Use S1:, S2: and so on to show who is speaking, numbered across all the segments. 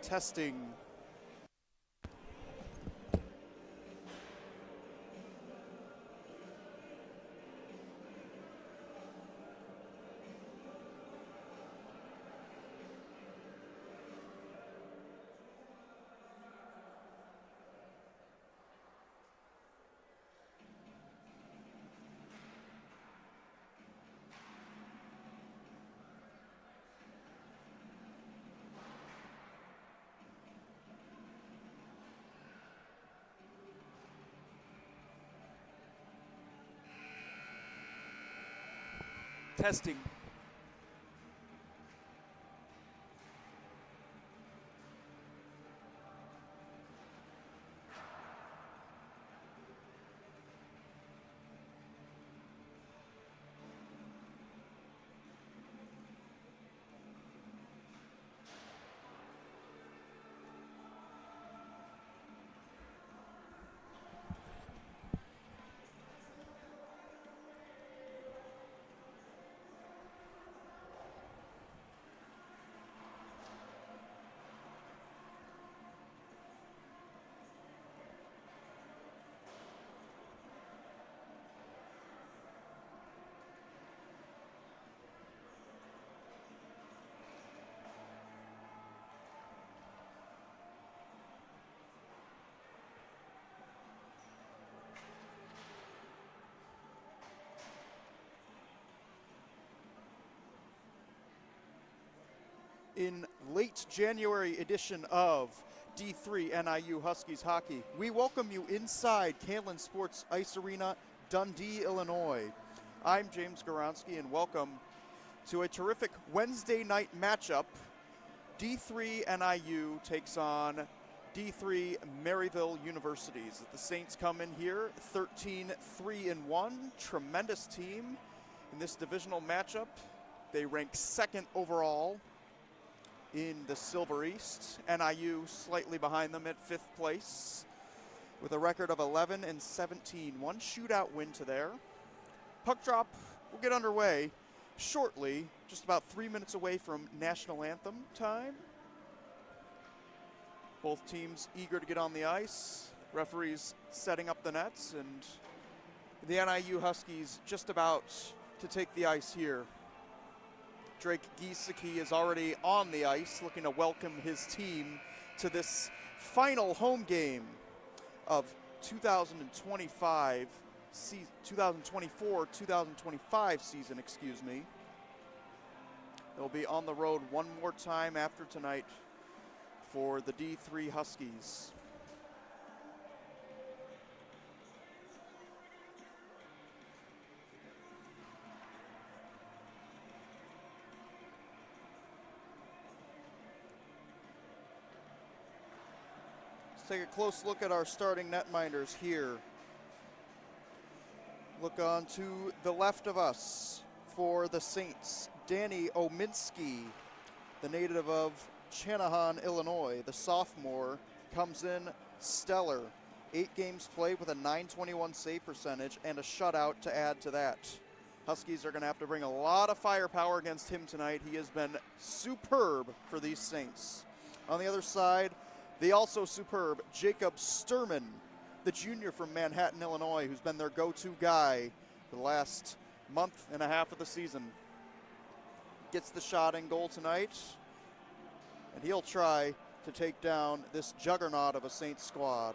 S1: Testing. Testing. In late January edition of D3 NIU Huskies hockey, we welcome you inside Kalen Sports Ice Arena, Dundee, Illinois. I'm James Goronsky, and welcome to a terrific Wednesday night matchup. D3 NIU takes on D3 Maryville University. The Saints come in here 13-3-1, tremendous team in this divisional matchup. They rank second overall in the Silver East. NIU slightly behind them at fifth place with a record of 11-17. One shootout win to there. Puck drop will get underway shortly, just about 3 minutes away from national anthem time. Both teams eager to get on the ice. Referees setting up the nets, and the NIU Huskies just about to take the ice here. Drake Giesecke is already on the ice, looking to welcome his team to this final home game of 2024-2025 season, excuse me. They'll be on the road one more time after tonight for the D3 Huskies. Take a close look at our starting netminders here. Look on to the left of us for the Saints, Danny Ominski, the native of Channahon, Illinois. The sophomore comes in stellar. 8 games played with a .921 save percentage and a shutout to add to that. Huskies are going to have to bring a lot of firepower against him tonight. He has been superb for these Saints. On the other side, the also superb Jacob Sturman, the junior from Manhattan, Illinois, who's been their go-to guy for the last month and a half of the season. Gets the shot in goal tonight, and he'll try to take down this juggernaut of a Saints squad.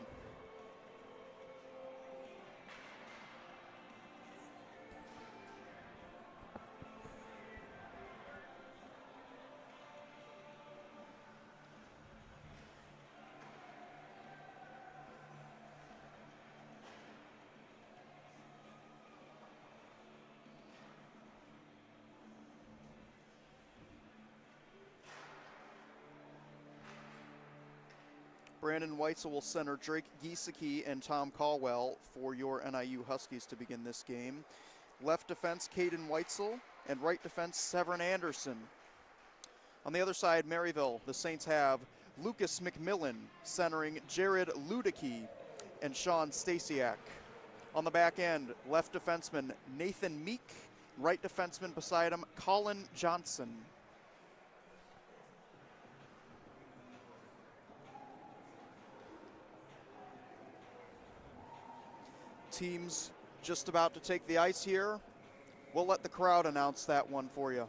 S1: Brandon Weitzel will center Drake Giesecke and Tom Caldwell for your NIU Huskies to begin this game. Left defense, Caden Weitzel, and right defense, Severin Anderson. On the other side, Maryville, the Saints have Lucas McMillan centering Jared Ludicky and Sean Stasiak. On the back end, left defenseman Nathan Meek, right defenseman beside him, Colin Johnson. teams just about to take the ice here. We'll let the crowd announce that one for you.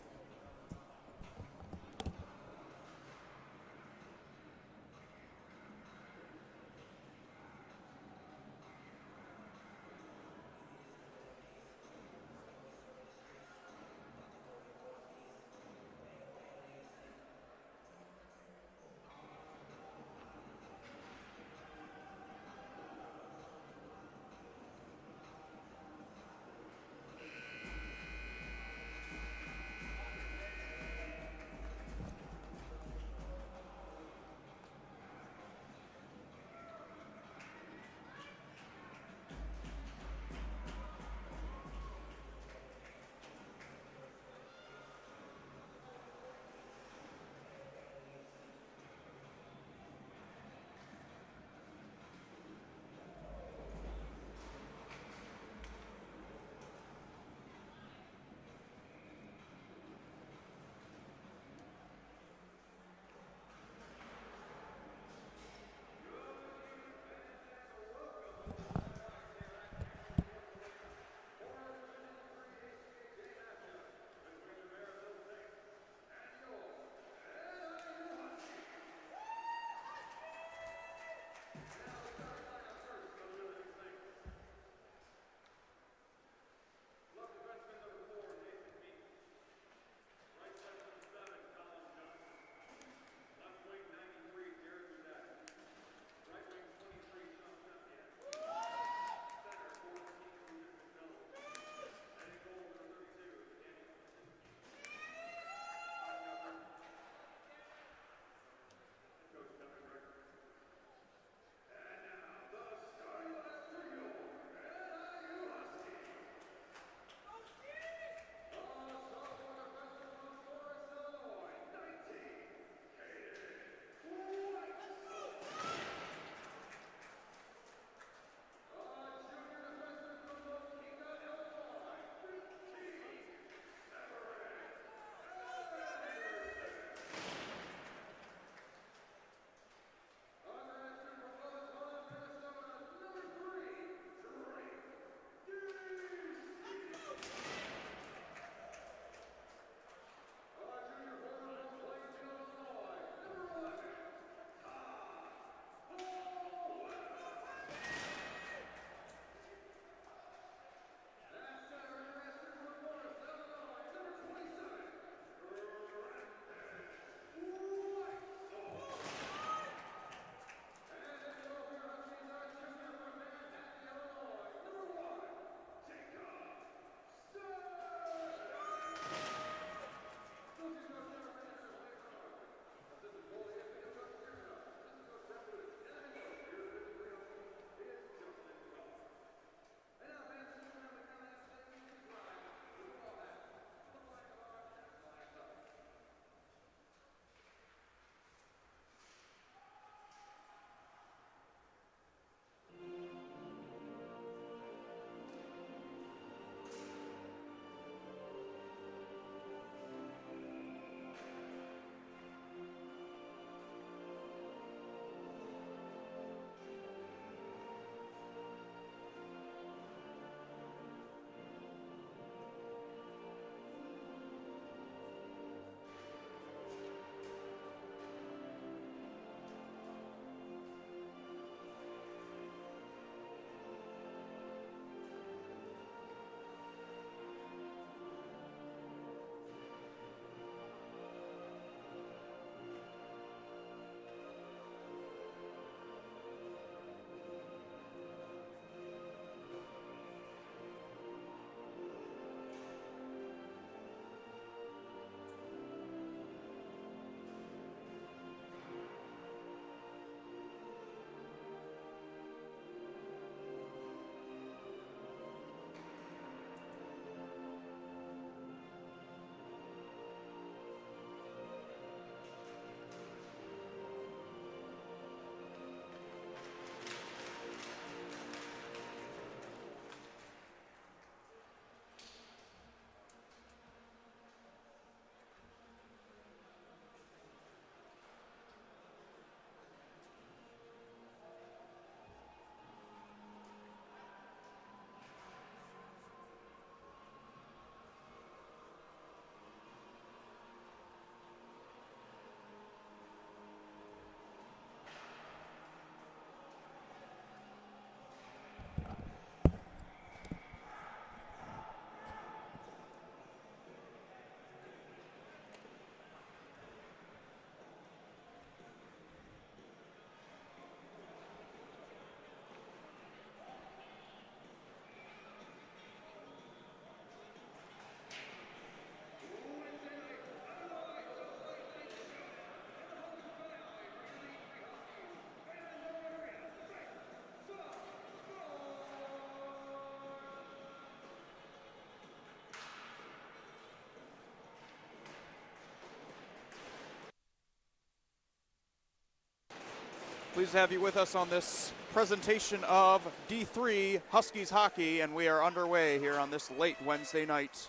S1: Pleased to have you with us on this presentation of D3 Huskies hockey, and we are underway here on this late Wednesday night.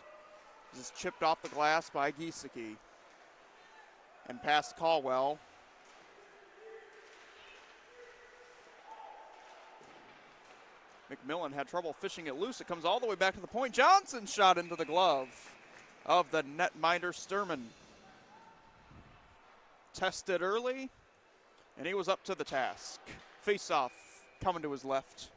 S1: This is chipped off the glass by Giesecke and past Caldwell. McMillan had trouble fishing it loose. It comes all the way back to the point. Johnson shot into the glove of the netminder Sturman. Tested early, and he was up to the task. Face-off coming to his left.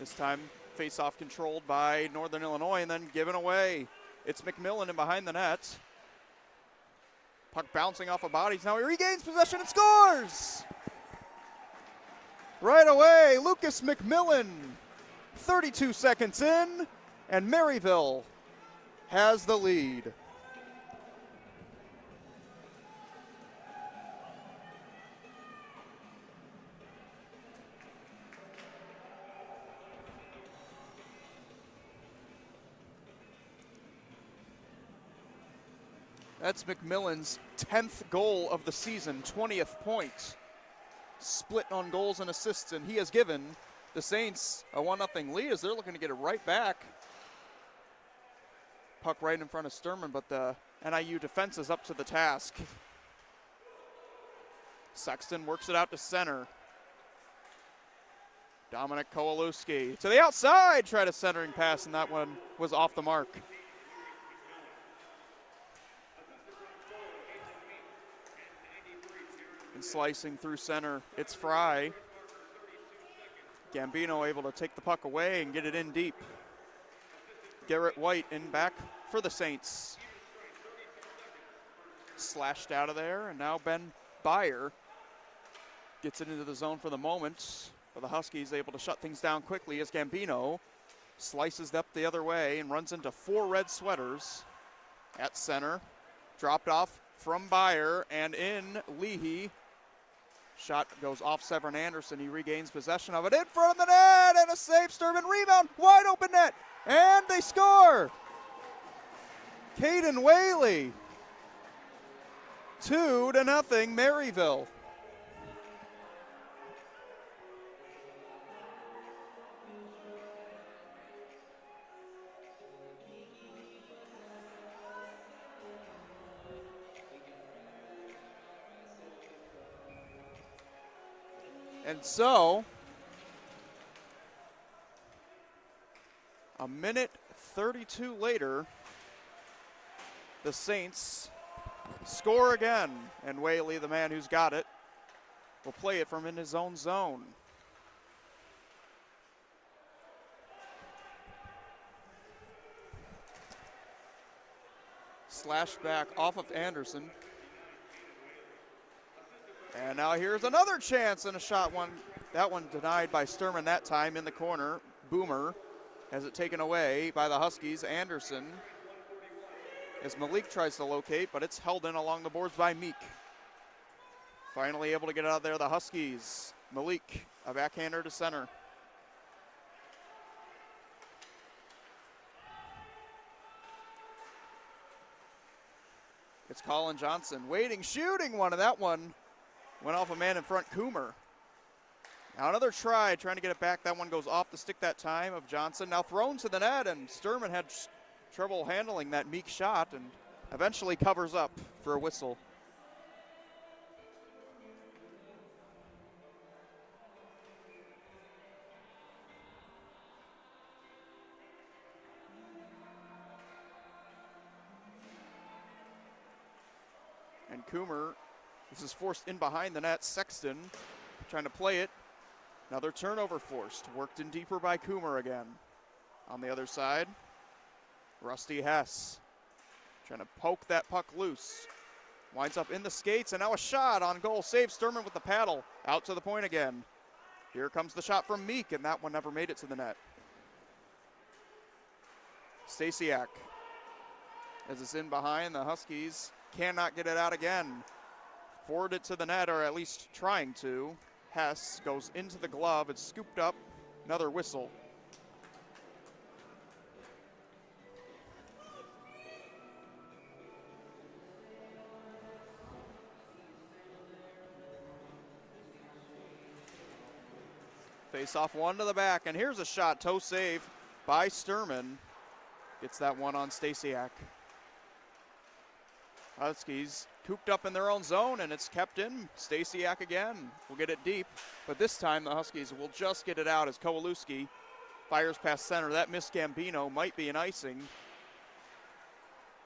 S1: This time, face-off controlled by Northern Illinois and then given away. It's McMillan in behind the net. Puck bouncing off of bodies. Now he regains possession and scores! Right away, Lucas McMillan. 32 seconds in, and Maryville has the lead. That's McMillan's 10th goal of the season, 20th point. Split on goals and assists, and he has given the Saints a 1-0 lead as they're looking to get it right back. Puck right in front of Sturman, but the NIU defense is up to the task. Sexton works it out to center. Dominic Kowalewski to the outside, tried a centering pass, and that one was off the mark. And slicing through center, it's Fry. Gambino able to take the puck away and get it in deep. Garrett White in back for the Saints. Slashed out of there, and now Ben Byer gets it into the zone for the moment. But the Huskies able to shut things down quickly as Gambino slices up the other way and runs into 4 red sweaters at center. Dropped off from Byer and in Leahy. Shot goes off Severin Anderson. He regains possession of it in front of the net, and a save. Sturman rebound, wide open net, and they score. Caden Whaley, 2-0 Maryville. And so, a minute 32 later, the Saints score again. And Whaley, the man who's got it, will play it from in his own zone. Slash back off of Anderson. And now here's another chance and a shot. That one denied by Sturman that time in the corner. Boomer has it taken away by the Huskies. Anderson as Malik tries to locate, but it's held in along the boards by Meek. Finally able to get out of there, the Huskies. Malik, a backhander to center. It's Colin Johnson waiting, shooting one, and that one went off a man in front, Coomer. Now another try, trying to get it back. That one goes off the stick that time of Johnson. Now thrown to the net, and Sturman had trouble handling that Meek shot and eventually covers up for a whistle. And Coomer, this is forced in behind the net. Sexton trying to play it. Another turnover forced. Worked in deeper by Coomer again. On the other side, Rusty Hess trying to poke that puck loose. Winds up in the skates, and now a shot on goal. Saves Sturman with the paddle. Out to the point again. Here comes the shot from Meek, and that one never made it to the net. Stasiak, as it's in behind, the Huskies cannot get it out again. Forward it to the net, or at least trying to. Hess goes into the glove. It's scooped up. Another whistle. Face off one to the back, and here's a shot, toe save by Sturman. Gets that one on Stasiak. Huskies cooped up in their own zone, and it's kept in. Stasiak again will get it deep, but this time the Huskies will just get it out as Kowalewski fires past center. That missed Gambino might be an icing.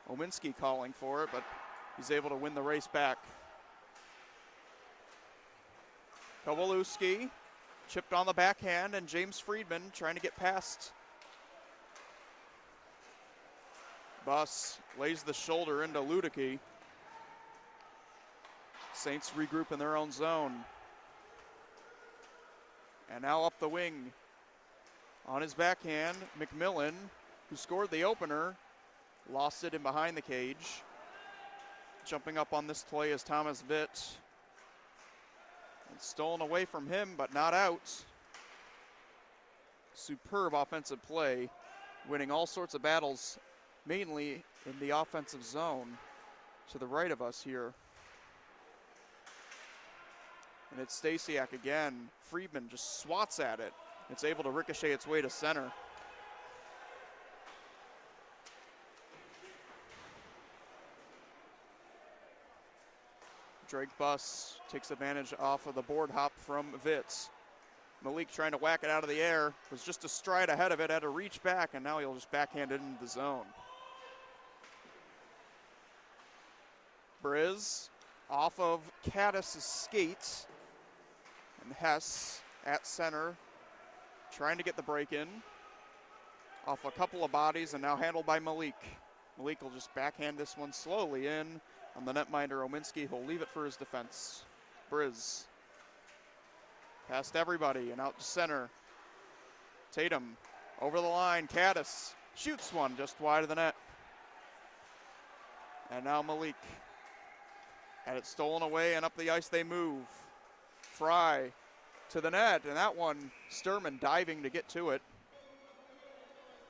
S1: Ominski calling for it, but he's able to win the race back. Kowalewski chipped on the backhand, and James Friedman trying to get past. Buss lays the shoulder into Ludicky. Saints regroup in their own zone. And now up the wing. On his backhand, McMillan, who scored the opener, lost it in behind the cage. Jumping up on this play is Thomas Witt. It's stolen away from him, but not out. Superb offensive play, winning all sorts of battles, mainly in the offensive zone to the right of us here. And it's Stasiak again. Friedman just swats at it. It's able to ricochet its way to center. Drake Buss takes advantage off of the board hop from Vitz. Malik trying to whack it out of the air, was just a stride ahead of it, had to reach back, and now he'll just backhand it into the zone. Briz off of Caddis' skate, and Hess at center, trying to get the break in. Off a couple of bodies, and now handled by Malik. Malik will just backhand this one slowly in on the netminder Ominski. He'll leave it for his defense. Briz past everybody and out to center. Tatum over the line. Caddis shoots one just wide of the net. And now Malik had it stolen away, and up the ice they move. Fry to the net, and that one Sturman diving to get to it.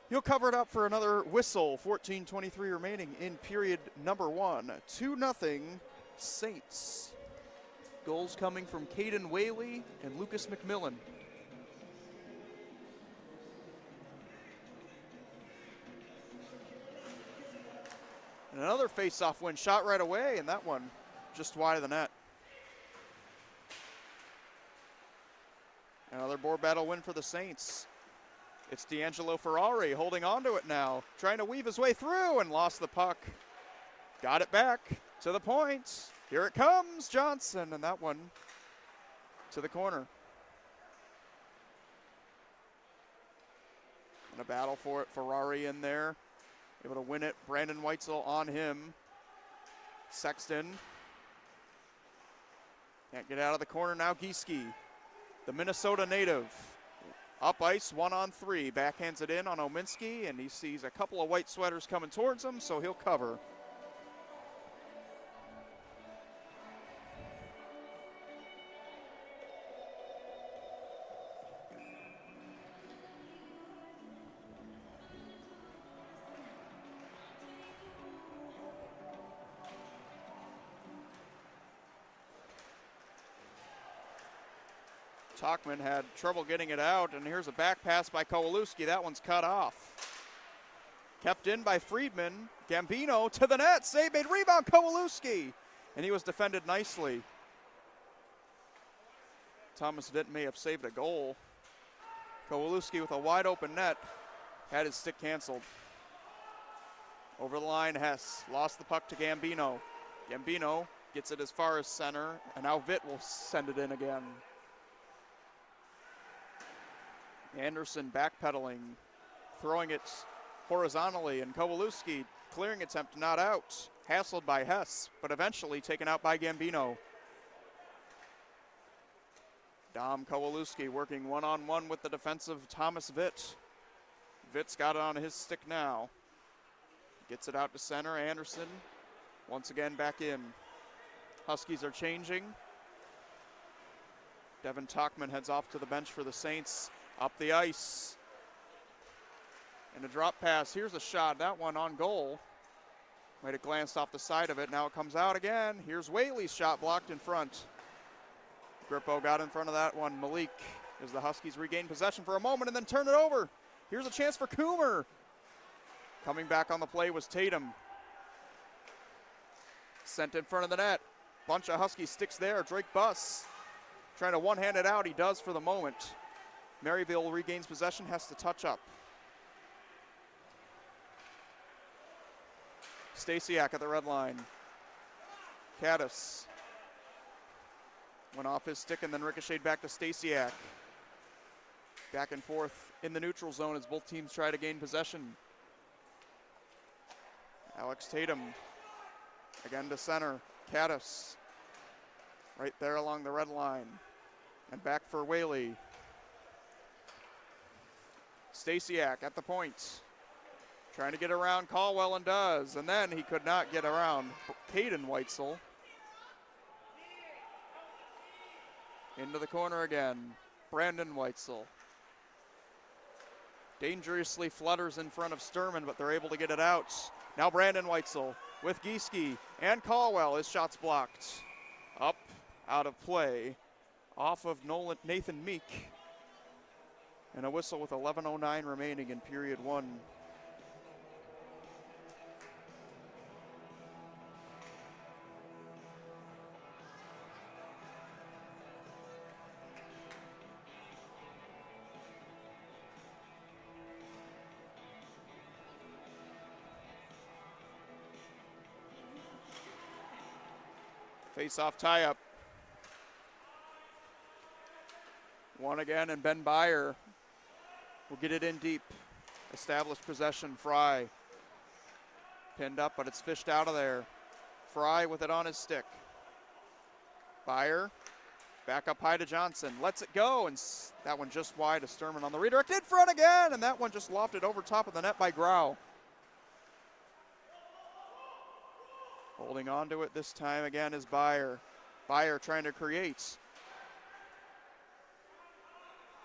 S1: He'll cover it up for another whistle. 14:23 remaining in period number one. 2-0 Saints. Goals coming from Caden Whaley and Lucas McMillan. And another face-off win, shot right away, and that one just wide of the net. Another board battle win for the Saints. It's D'Angelo Ferrari holding on to it now, trying to weave his way through, and lost the puck. Got it back to the point. Here it comes, Johnson, and that one to the corner. And a battle for it, Ferrari in there, able to win it. Brandon Weitzel on him. Sexton can't get out of the corner now. Gieske, the Minnesota native. Up ice, 1-on-3, backhands it in on Ominski, and he sees a couple of white sweaters coming towards him, so he'll cover. Talkman had trouble getting it out, and here's a back pass by Kowalewski. That one's cut off. Kept in by Friedman. Gambino to the net. Save made, rebound Kowalewski. And he was defended nicely. Thomas Witt may have saved a goal. Kowalewski with a wide open net had his stick canceled. Over the line, Hess lost the puck to Gambino. Gambino gets it as far as center, and now Witt will send it in again. Anderson backpedaling, throwing it horizontally, and Kowalewski clearing attempt, not out. Hassled by Hess, but eventually taken out by Gambino. Dom Kowalewski working one-on-one with the defensive Thomas Witt. Witt's got it on his stick now. Gets it out to center. Anderson once again back in. Huskies are changing. Devin Talkman heads off to the bench for the Saints. Up the ice. And a drop pass. Here's a shot. That one on goal. Might have glanced off the side of it. Now it comes out again. Here's Whaley's shot blocked in front. Grippo got in front of that one. Malik as the Huskies regain possession for a moment and then turn it over. Here's a chance for Coomer. Coming back on the play was Tatum. Sent in front of the net. Bunch of Husky sticks there. Drake Buss trying to one-hand it out. He does for the moment. Maryville regains possession, has to touch up. Stasiak at the red line. Caddis went off his stick and then ricocheted back to Stasiak. Back and forth in the neutral zone as both teams try to gain possession. Alex Tatum again to center. Caddis right there along the red line. And back for Whaley. Stasiak at the point. Trying to get around Caldwell and does. And then he could not get around Caden Weitzel. Into the corner again. Brandon Weitzel. Dangerously flutters in front of Sturman, but they're able to get it out. Now Brandon Weitzel with Gieske and Caldwell. His shot's blocked. Up, out of play. Off of Nathan Meek. And a whistle with 11:09 remaining in period one. Face-off tie-up. One again, and Ben Byer will get it in deep. Established possession, Fry. Pinned up, but it's fished out of there. Fry with it on his stick. Byer, back up high to Johnson. Lets it go, and that one just wide to Sturman on the redirect. In front again, and that one just lofted over top of the net by Grau. Holding on to it this time again is Byer. Byer trying to create.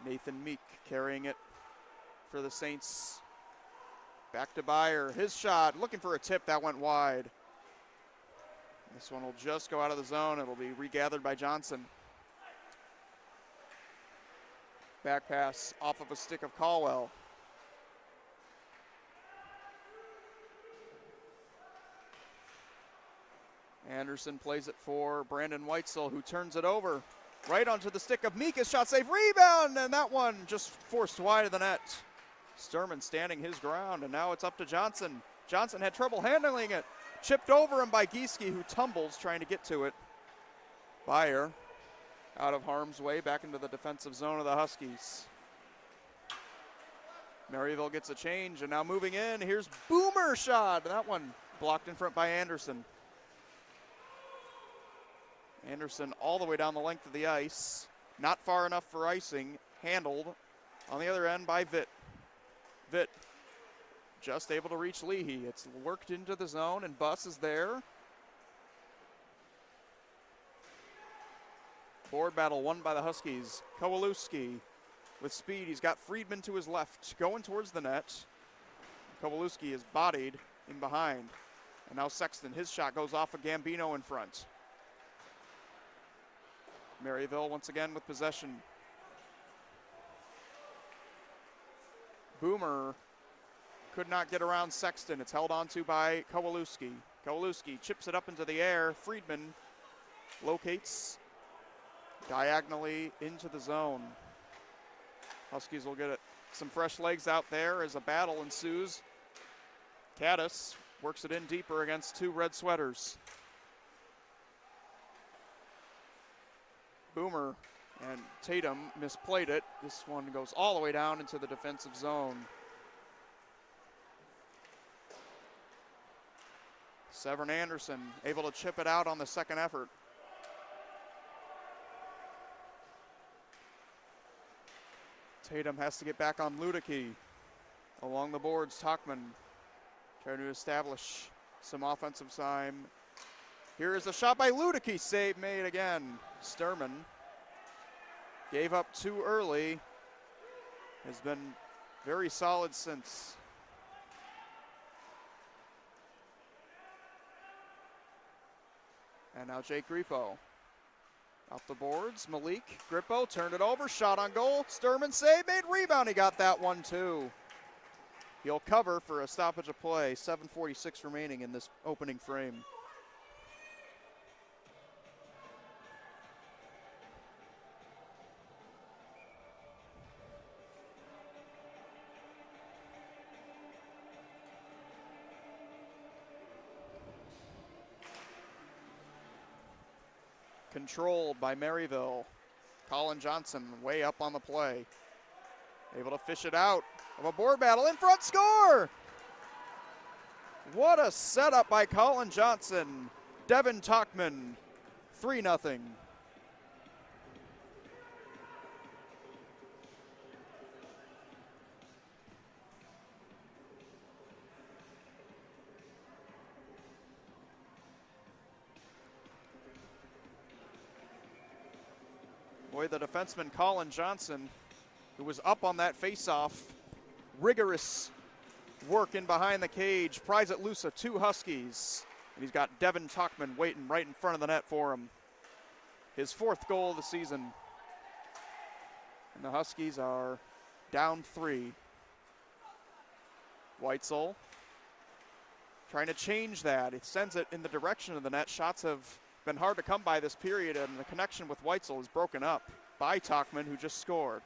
S1: Nathan Meek carrying it for the Saints. Back to Byer. His shot, looking for a tip, that went wide. This one will just go out of the zone. It'll be regathered by Johnson. Back pass off of a stick of Caldwell. Anderson plays it for Brandon Weitzel, who turns it over right onto the stick of Meek. His shot safe, rebound, and that one just forced wide of the net. Sturman standing his ground, and now it's up to Johnson. Johnson had trouble handling it. Chipped over him by Gieske, who tumbles trying to get to it. Byer out of harm's way, back into the defensive zone of the Huskies. Maryville gets a change, and now moving in, here's Boomer shot. That one blocked in front by Anderson. Anderson all the way down the length of the ice. Not far enough for icing. Handled on the other end by Vitt. Vitt just able to reach Leahy. It's worked into the zone, and Buss is there. Board battle won by the Huskies. Kowalewski with speed. He's got Friedman to his left, going towards the net. Kowalewski is bodied in behind. And now Sexton, his shot goes off of Gambino in front. Maryville once again with possession. Boomer could not get around Sexton. It's held onto by Kowalewski. Kowalewski chips it up into the air. Friedman locates diagonally into the zone. Huskies will get it. Some fresh legs out there as a battle ensues. Caddis works it in deeper against two red sweaters. Boomer and Tatum misplayed it. This one goes all the way down into the defensive zone. Severn Anderson able to chip it out on the second effort. Tatum has to get back on Luedeke. Along the boards, Talkman trying to establish some offensive time. Here is a shot by Luedeke, save made again. Sturman gave up too early. Has been very solid since. And now Jake Grippo. Off the boards, Malik Grippo turned it over, shot on goal. Sturman save, made rebound. He got that one too. He'll cover for a stoppage of play. 7:46 remaining in this opening frame. Controlled by Maryville. Colin Johnson way up on the play. Able to fish it out of a board battle. In front, score! What a setup by Colin Johnson. Devin Talkman, 3-0. Boy, the defenseman Colin Johnson, who was up on that faceoff, rigorous work in behind the cage, pries it loose of 2 Huskies. And he's got Devin Talkman waiting right in front of the net for him. His 4th goal of the season. And the Huskies are down 3. Weitzel trying to change that. It sends it in the direction of the net. Shots have been hard to come by this period, and the connection with Weitzel is broken up by Talkman, who just scored.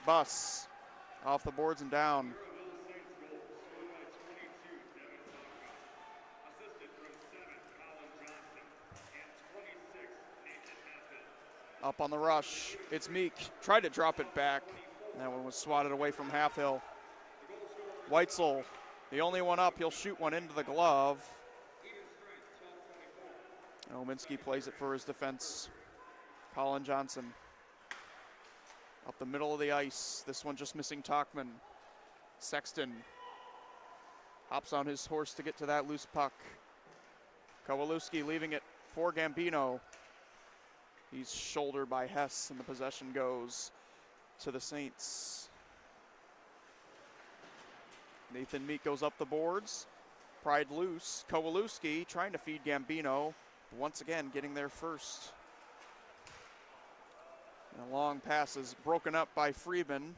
S1: Bus off the boards and down. Up on the rush, it's Meek. Tried to drop it back. That one was swatted away from Halfhill. Weitzel, the only one up. He'll shoot one into the glove. Ominski plays it for his defense. Colin Johnson. Up the middle of the ice. This one just missing Talkman. Sexton hops on his horse to get to that loose puck. Kowalewski leaving it for Gambino. He's shouldered by Hess, and the possession goes to the Saints. Nathan Meek goes up the boards. Pried loose. Kowalewski trying to feed Gambino. Once again, getting there first. And a long pass is broken up by Friedman.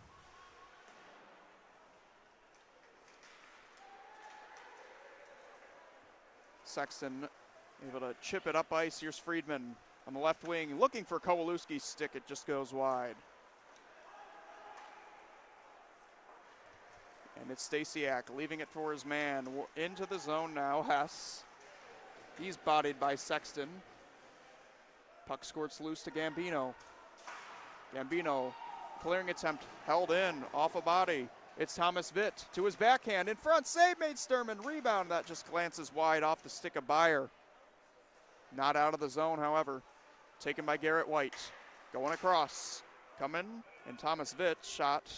S1: Sexton able to chip it up ice. Here's Friedman on the left wing, looking for Kowalewski's stick. It just goes wide. And it's Stasiak leaving it for his man. Into the zone now, Hess. He's bodied by Sexton. Puck squirts loose to Gambino. Gambino, clearing attempt, held in, off a body. It's Thomas Vitt to his backhand, in front, save made Sturman, rebound, that just glances wide off the stick of Byer. Not out of the zone, however. Taken by Garrett White. Going across, coming, and Thomas Vitt shot,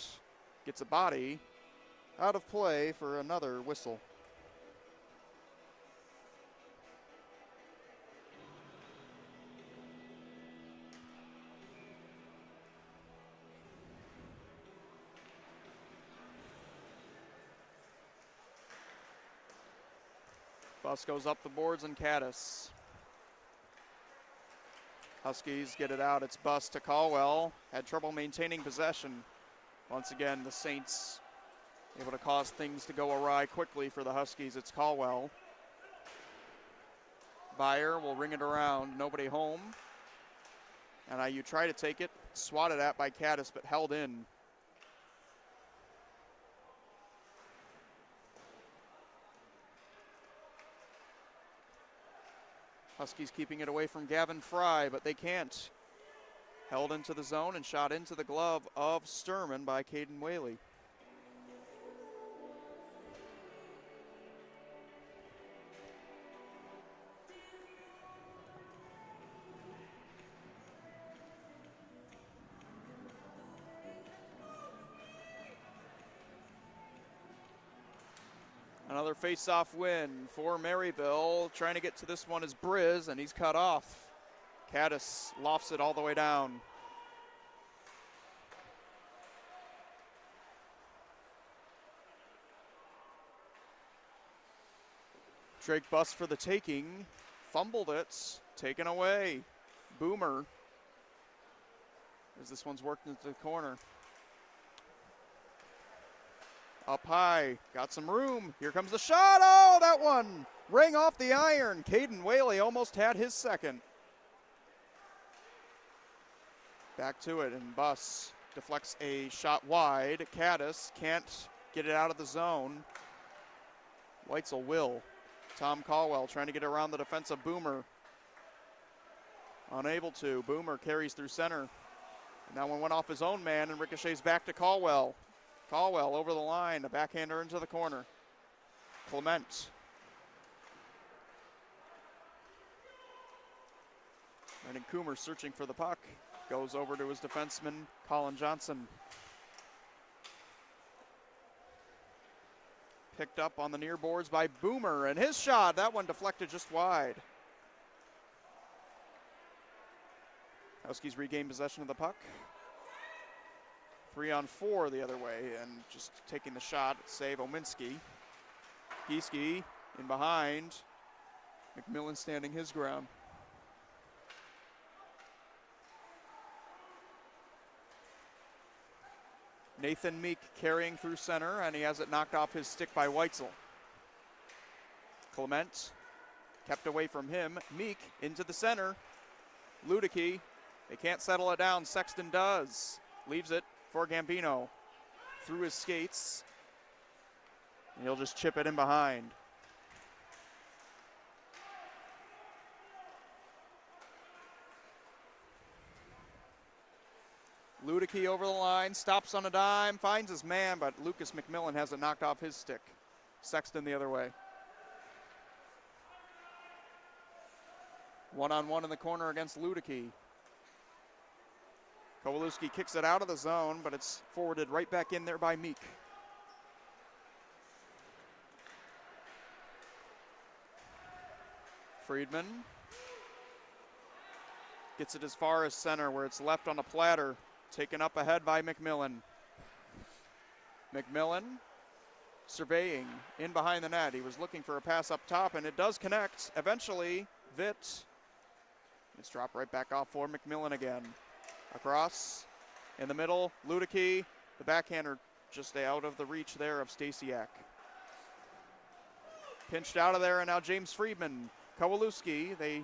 S1: gets a body. Out of play for another whistle. Bus goes up the boards and Caddis. Huskies get it out. It's Bus to Caldwell. Had trouble maintaining possession. Once again, the Saints able to cause things to go awry quickly for the Huskies. It's Caldwell. Byer will ring it around. Nobody home. NIU try to take it. Swatted at by Caddis, but held in. Huskies keeping it away from Gavin Fry, but they can't. Held into the zone and shot into the glove of Sturman by Caden Whaley. Another face-off win for Maryville. Trying to get to this one is Briz, and he's cut off. Caddis lofts it all the way down. Drake Bus for the taking. Fumbled it. Taken away Boomer, as this one's worked into the corner. Up high, got some room. Here comes the shot. Oh, that one rang off the iron. Caden Whaley almost had his second. Back to it, and Buss deflects a shot wide. Caddis can't get it out of the zone. Weitzel will. Tom Caldwell trying to get around the defensive Boomer. Unable to. Boomer carries through center. And that one went off his own man and ricochets back to Caldwell. Caldwell over the line, a backhander into the corner. Clement. Brandon Coomer searching for the puck. Goes over to his defenseman, Colin Johnson. Picked up on the near boards by Boomer, and his shot, that one deflected just wide. Huskies regain possession of the puck. 3-on-4 the other way, and just taking the shot, save Ominski. Gieske in behind. McMillan standing his ground. Nathan Meek carrying through center, and he has it knocked off his stick by Weitzel. Clement kept away from him. Meek into the center. Ludicky, they can't settle it down. Sexton does. Leaves it for Gambino. Through his skates. And he'll just chip it in behind. Ludicky over the line, stops on a dime, finds his man, but Lucas McMillan has it knocked off his stick. Sexton the other way. 1-on-1 in the corner against Ludicky. Kowalewski kicks it out of the zone, but it's forwarded right back in there by Meek. Friedman gets it as far as center, where it's left on a platter. Taken up ahead by McMillan. McMillan surveying in behind the net. He was looking for a pass up top, and it does connect. Eventually, Vitt. It's dropped right back off for McMillan again. Across, in the middle, Ludicky. The backhander just out of the reach there of Stasiak. Pinched out of there, and now James Friedman. Kowalewski, they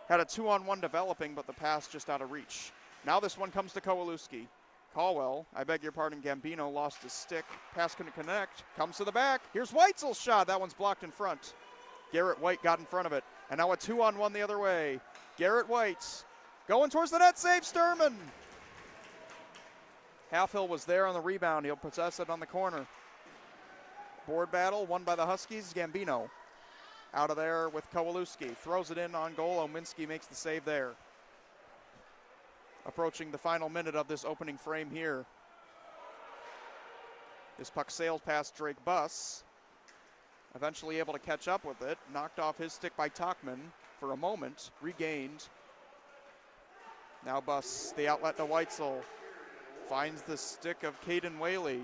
S1: had a 2-on-1 developing, but the pass just out of reach. Now this one comes to Kowalewski. Caldwell, I beg your pardon, Gambino lost his stick. Pass couldn't connect. Comes to the back. Here's Weitzel's shot. That one's blocked in front. Garrett White got in front of it. And now a 2-on-1 the other way. Garrett White going towards the net. Save Sturman. Halfhill was there on the rebound. He'll possess it on the corner. Board battle won by the Huskies. Gambino out of there with Kowalewski. Throws it in on goal. Ominski makes the save there. Approaching the final minute of this opening frame here. This puck sails past Drake Buss. Eventually able to catch up with it. Knocked off his stick by Talkman for a moment. Regained. Now Buss, the outlet to Weitzel. Finds the stick of Caden Whaley.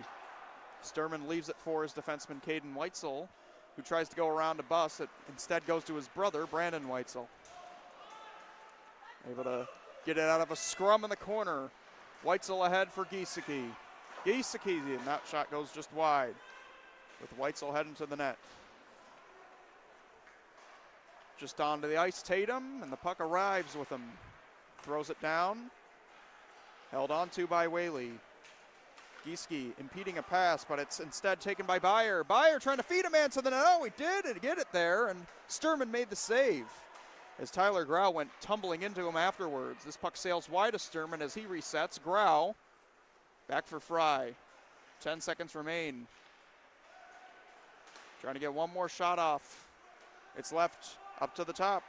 S1: Sturman leaves it for his defenseman Caden Weitzel, who tries to go around to Buss. It instead goes to his brother, Brandon Weitzel. Able to get it out of a scrum in the corner. Weitzel ahead for Gieske. Gieske, and that shot goes just wide, with Weitzel heading to the net. Just onto the ice, Tatum, and the puck arrives with him. Throws it down. Held onto by Whaley. Gieske impeding a pass, but it's instead taken by Byer. Byer trying to feed a man to the net. Oh, he did, and get it there, and Sturman made the save. As Tyler Grau went tumbling into him afterwards. This puck sails wide to Sturman as he resets. Grau back for Fry. 10 seconds remain. Trying to get one more shot off. It's left up to the top.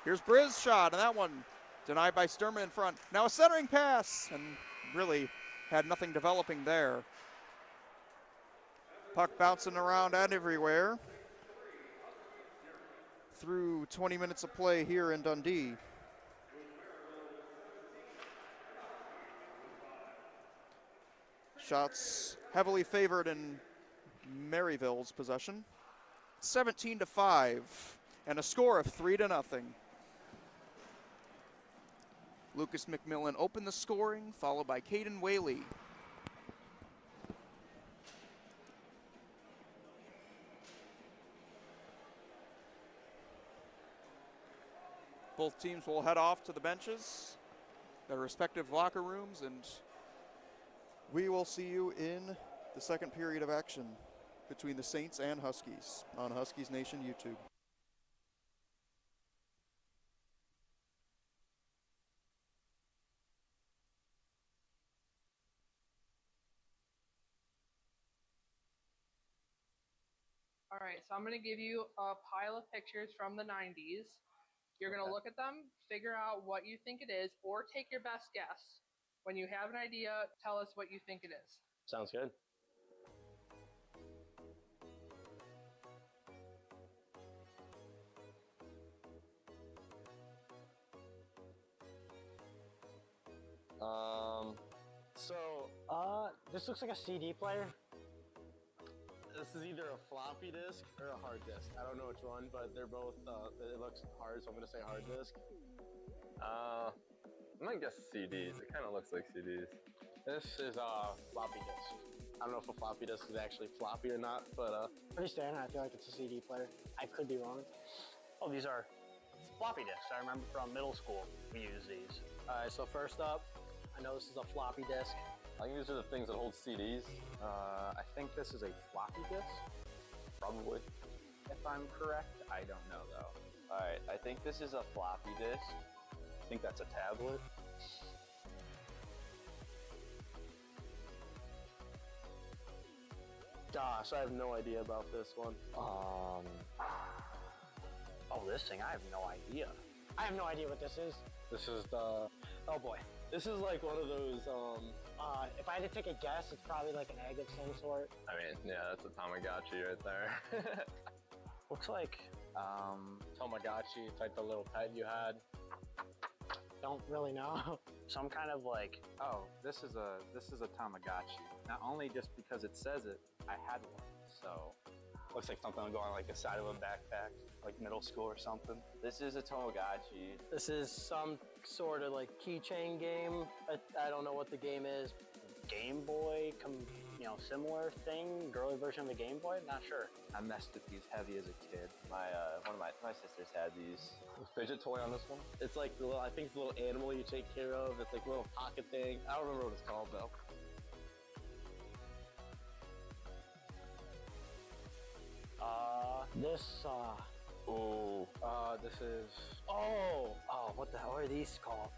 S1: Here's Briz shot, and that one denied by Sturman in front. Now a centering pass, and really had nothing developing there. Puck bouncing around and everywhere. Through 20 minutes of play here in Dundee. Shots heavily favored in Maryville's possession. 17-5 and a score of 3-0. Lucas McMillan opened the scoring, followed by Caden Whaley. Both teams will head off to the benches, their respective locker rooms, and we will see you in the second period of action between the Saints and Huskies on Huskies Nation YouTube.
S2: All right, so I'm going to give you a pile of pictures from the 90s. You're going to look at them, figure out what you think it is, or take your best guess. When you have an idea, tell us what you think it is.
S3: Sounds good.
S4: This looks like a CD player.
S3: This is either a floppy disk or a hard disk. I don't know which one, but they're both, it looks hard, so I'm gonna say hard disk.
S5: I might guess CDs. It kind of looks like CDs.
S3: This is a floppy disk. I don't know if a floppy disk is actually floppy or not, but
S4: Pretty standard. I feel like it's a CD player. I could be wrong.
S6: Oh, these are floppy disks. I remember from middle school we used these.
S4: All right, so first up, I know this is a floppy disk.
S5: I think these are the things that hold CDs.
S6: I think this is a floppy disk,
S5: Probably.
S6: if I'm correct. I don't know though.
S7: All right, I think this is a floppy disk.
S6: I think that's a tablet.
S3: gosh, I have no idea about this one.
S6: Oh, this thing, I have no idea.
S4: I have no idea what this is.
S3: This is the,
S4: Oh boy.
S3: this is like one of those,
S4: If I had to take a guess, it's probably like an egg of some sort.
S5: I mean, yeah, that's a Tamagotchi right there.
S6: Looks like
S3: Tamagotchi, it's like the little pet you had.
S4: Don't really know.
S6: some kind of like, oh, this is a Tamagotchi. Not only just because it says it, I had one. So looks like something would go on like the side of a backpack, like middle school or something.
S7: This is a Tamagotchi.
S4: This is some sort of like keychain game. I don't know what the game is.
S6: Game Boy, similar thing, girly version of a Game Boy. Not sure.
S7: I messed with these heavy as a kid. One of my sisters had these.
S5: Fidget toy on this one?
S3: It's like the little, I think it's the little animal you take care of. It's like a little pocket thing. I don't remember what it's called though.
S6: This is,
S4: Oh, what the hell are these called?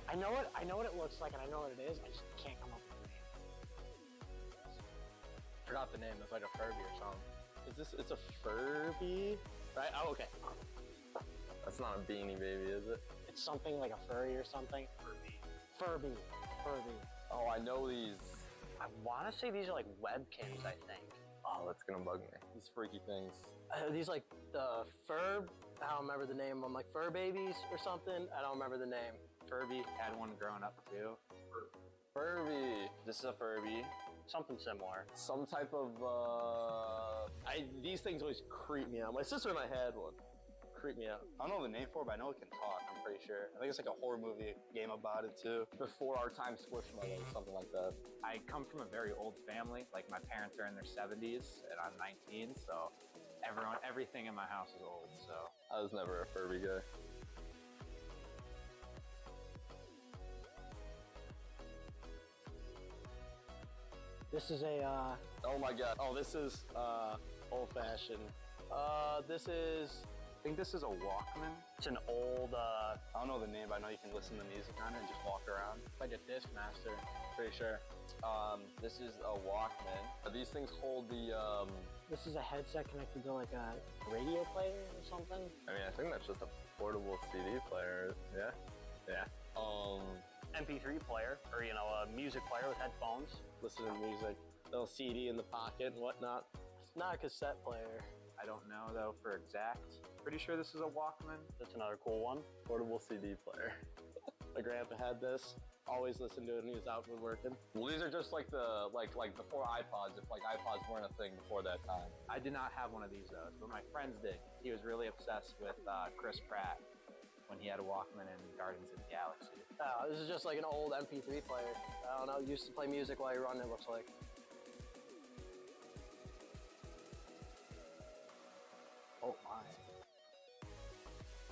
S4: I know what it looks like, and I know what it is. I just can't come up with the name.
S6: forgot the name. It's like a Furby or something.
S3: Is this, it's a Furby? Right, oh, okay.
S5: That's not a Beanie Baby, is it?
S4: It's something like a furry or something. Furby.
S5: Oh, I know these.
S6: I want to say these are like webkins, I think.
S5: Oh, that's gonna bug me. These freaky things.
S4: These like the fur. I don't remember the name. I'm like fur babies or something. I don't remember the name.
S6: Furby had one growing up too.
S5: Furby.
S7: This is a Furby.
S6: Something similar.
S5: Some type of,
S3: These things always creep me out. My sister and I had one. Creep me out.
S6: I don't know the name for it, but I know it can talk. I'm pretty sure. I think it's like a horror movie game about it too.
S5: before our time Squishmallows, something like that.
S6: I come from a very old family. Like my parents are in their 70s and I'm 19, so everything in my house is old. So
S5: I was never a Furby guy.
S4: This is a.
S3: Oh my god. Oh, this is old-fashioned. This is.
S6: I think this is a Walkman. It's an old, I don't know the name, but I know you can listen to music on it and just walk around. It's like a Discmaster, pretty sure.
S7: This is a Walkman.
S5: These things hold the,
S4: This is a headset connected to like a radio player or something.
S5: I mean, I think that's just a portable CD player. Yeah.
S6: Yeah. MP3 player, or a music player with headphones.
S3: Listen to music. Little CD in the pocket and whatnot. It's not a cassette player.
S6: I don't know though for exact. Pretty sure this is a Walkman. That's another cool one.
S5: Portable CD player.
S3: My grandpa had this. Always listened to it when he was out woodworking.
S5: Well, these are just like the like before iPods. If like iPods weren't a thing before that time.
S6: I did not have one of these though, but my friends did. He was really obsessed with Chris Pratt when he had a Walkman and Guardians of the Galaxy.
S4: This is just like an old MP3 player. I don't know, used to play music while you run, it looks like. Oh my.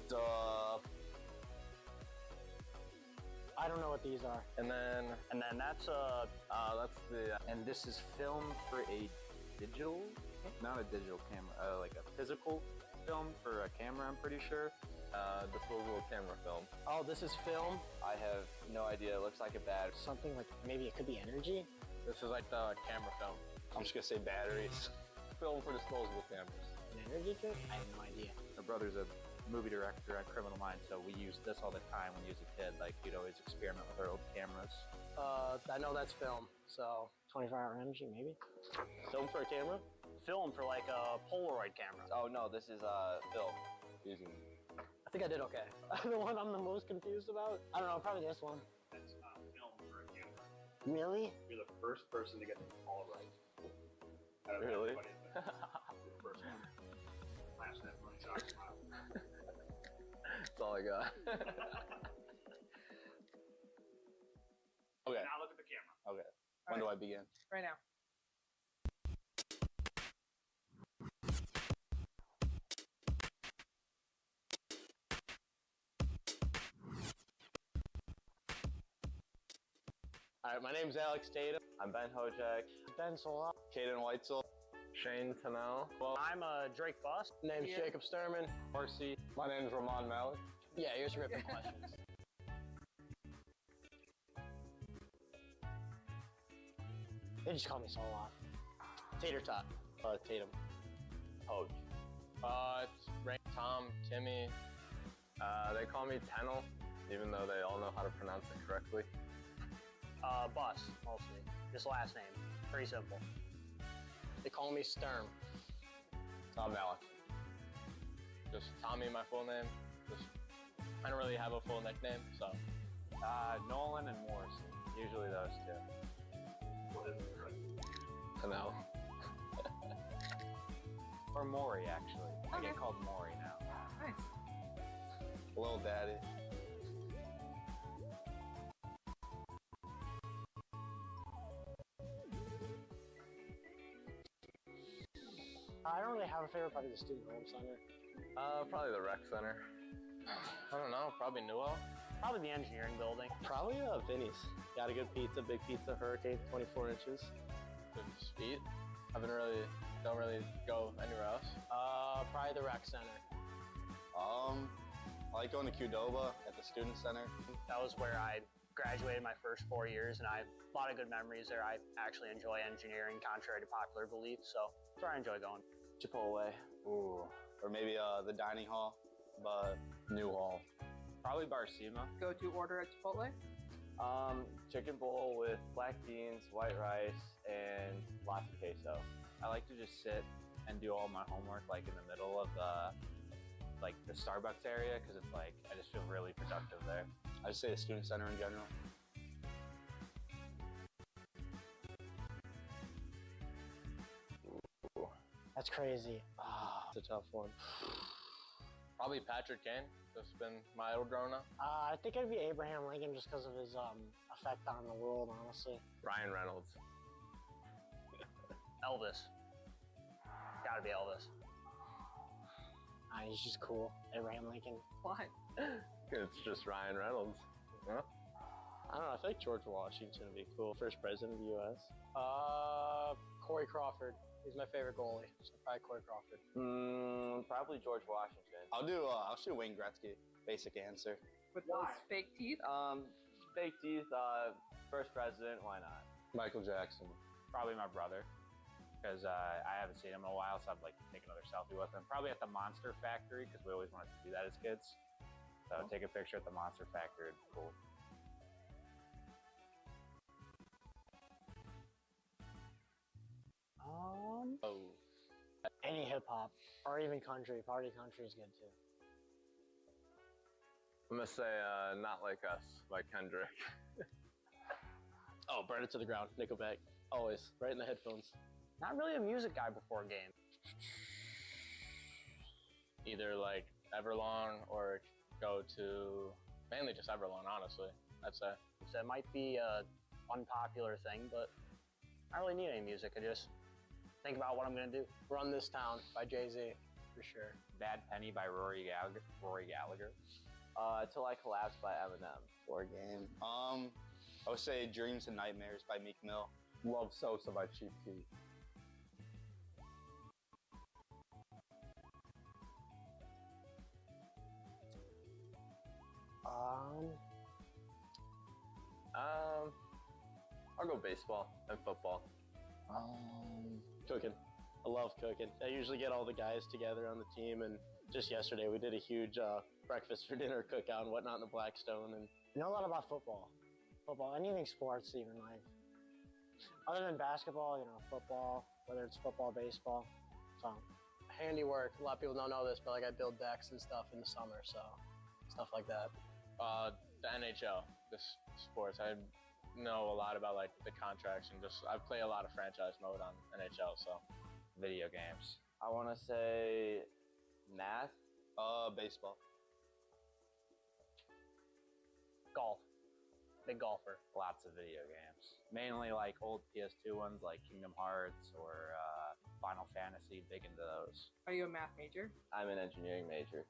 S7: Duh.
S4: I don't know what these are.
S7: And then
S6: that's the, and this is film for a digital, not a digital camera, like a physical film for a camera, I'm pretty sure.
S7: disposable camera film.
S4: Oh, this is film?
S7: I have no idea. It looks like a battery.
S4: Something like, maybe it could be energy?
S3: This is like the camera film. I'm just gonna say batteries.
S7: Film for disposable cameras.
S4: An energy drink? I have no idea.
S6: My brother's a movie director on Criminal Minds, so we used this all the time when he was a kid. Like, he'd always experiment with our old cameras.
S4: I know that's film, so 24-hour energy, maybe?
S3: Film for a camera?
S4: Film for like a Polaroid camera.
S7: Oh no, this is film. Using.
S4: I think I did okay. The one I'm the most confused about? I don't know, probably this one.
S8: That's film for a camera.
S4: Really?
S8: You're the first person to get it all right. Out of
S7: Really?
S8: everybody in there. You're the first one. Flash that one shot smile.
S7: That's all I got.
S3: Okay.
S8: Now look at the camera.
S3: Okay. When do I begin?
S2: Right now.
S3: All right. My name's Alex Tatum.
S7: I'm Ben Hojak.
S4: Ben Sola.
S3: Caden Weitzel.
S7: Shane Tennell.
S3: Well,
S4: I'm Drake Bust. Name's
S2: Yeah.
S4: Jacob Sturman.
S3: Marcy. My name's Ramon Malik.
S4: Yeah, here's your ripping questions. They just call me Sola. Tater Tot.
S3: Tatum.
S7: Hoj. It's Ray, Tom, Timmy. They call me Tennell, even though they all know how to pronounce it correctly.
S4: Bus, mostly. Just last name. Pretty simple. They call me Sturm.
S7: Tom Malik. Just Tommy, my full name. I don't really have a full nickname, so.
S6: Nolan and Morrison, usually those two.
S8: What is it, right?
S7: Tennell.
S6: Or Maury, actually. I
S2: Okay.
S6: get called Maury now.
S2: Nice.
S3: Lil Daddy.
S4: I don't really have a favorite, probably the Student Home Center.
S7: Probably the rec center. I don't know, probably Newell.
S4: Probably the engineering building.
S3: Probably Vinny's. Got a good pizza, big pizza, Hurricane, 24 inches.
S7: Good speed. Don't really go anywhere else.
S4: Probably the rec center.
S3: I like going to Qdoba at the student center.
S4: That was where I graduated my first 4 years, and I have a lot of good memories there. I actually enjoy engineering, contrary to popular belief, so that's where I enjoy going.
S7: Chipotle.
S3: Ooh. Or maybe the dining hall, but
S7: New Hall.
S6: Probably Barcema.
S2: Go to order at Chipotle.
S7: Chicken bowl with black beans, white rice, and lots of queso.
S6: I like to just sit and do all my homework like in the middle of the Starbucks area, because it's like I just feel really productive there.
S3: I just say the student center in general.
S4: That's crazy.
S7: It's a tough one. Probably Patrick Kane. That's been my idol growing up.
S4: I think it'd be Abraham Lincoln just because of his effect on the world, honestly.
S7: Ryan Reynolds.
S4: Elvis. Gotta be Elvis. He's just cool. Abraham Lincoln.
S2: Why?
S7: It's just Ryan Reynolds. Huh?
S3: I don't know, I feel like George Washington would be cool. First president of the U.S.
S4: Corey Crawford. He's my favorite goalie. So probably Corey Crawford.
S7: Probably George Washington.
S3: I'll shoot Wayne Gretzky. Basic answer.
S2: With those fake teeth?
S7: Fake teeth, first president, why not?
S3: Michael Jackson.
S6: Probably my brother, because I haven't seen him in a while, so I'd like to take another selfie with him. Probably at the Monster Factory, because we always wanted to do that as kids. So take a picture at the Monster Factory, it'd be cool.
S4: Any hip hop or even country. Party country is good too.
S7: I'm gonna say Not Like Us by Kendrick.
S3: Oh, Burn It to the Ground. Nickelback. Always. Right in the headphones.
S4: Not really a music guy before game.
S7: Either like Everlong or go to mainly just Everlong, honestly, I'd say.
S4: So it might be a unpopular thing, but I don't really need any music. I just think about what I'm gonna do.
S9: Run This Town by Jay-Z, for sure.
S10: Bad Penny by Rory Gallagher.
S11: Till I Collapse by Eminem.
S3: War Game. I would say Dreams and Nightmares by Meek Mill.
S5: Love Sosa by Chief Keef.
S7: I'll go baseball and football.
S9: Cooking. I love cooking. I usually get all the guys together on the team, and just yesterday we did a huge breakfast for dinner cookout and whatnot in the Blackstone. And
S4: I know a lot about football. Football, anything sports even, like, other than basketball, you know, football, whether it's football, baseball, so.
S9: handiwork. A lot of people don't know this, but like I build decks and stuff in the summer, so stuff like that.
S7: The NHL, this sports. I know a lot about like the contracts and just I play a lot of franchise mode on NHL, so.
S10: Video games.
S11: I want to say math.
S3: Baseball.
S4: Golf. Big golfer.
S10: Lots of video games. Mainly like old PS2 ones like Kingdom Hearts or Final Fantasy, big into those.
S2: Are you a math major?
S11: I'm an engineering major.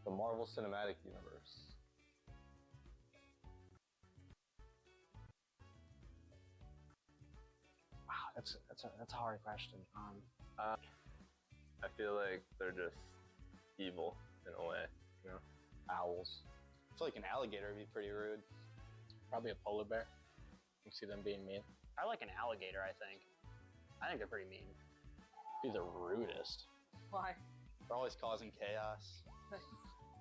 S5: The Marvel Cinematic Universe.
S4: Wow, that's a hard question.
S7: I feel like they're just evil in a way, you know?
S10: Owls.
S3: I feel like an alligator would be pretty rude.
S7: Probably a polar bear. You see them being mean.
S4: I like an alligator, I think. I think they're pretty mean.
S9: Be the rudest.
S2: Why?
S3: They're always causing chaos.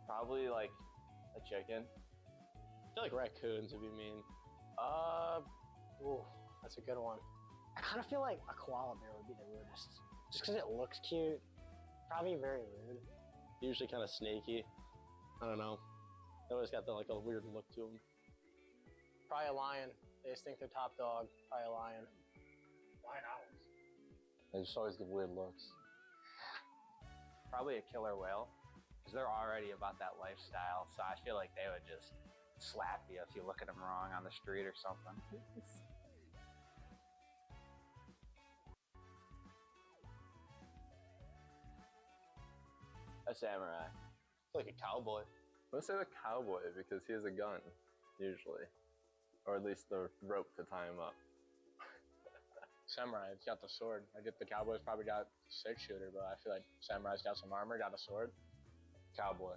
S11: Probably like a chicken.
S9: I feel like raccoons would be mean.
S4: Ooh, that's a good one. I kind of feel like a koala bear would be the rudest. Just because it looks cute. Probably very rude.
S9: Usually kind of snaky. I don't know. They always got like a weird look to them. Probably a lion. They just think they're top dog. Probably a lion.
S8: Lion owls.
S5: They just always give weird looks.
S10: Probably a killer whale, because they're already about that lifestyle, so I feel like they would just slap you if you look at them wrong on the street or something.
S11: A samurai.
S3: I feel like a cowboy.
S7: Let's say the cowboy because he has a gun, usually. Or at least the rope to tie him up. Samurai, he's got the sword. I get the cowboy's probably got a 6-shooter, but I feel like samurai's got some armor, got a sword. Cowboy.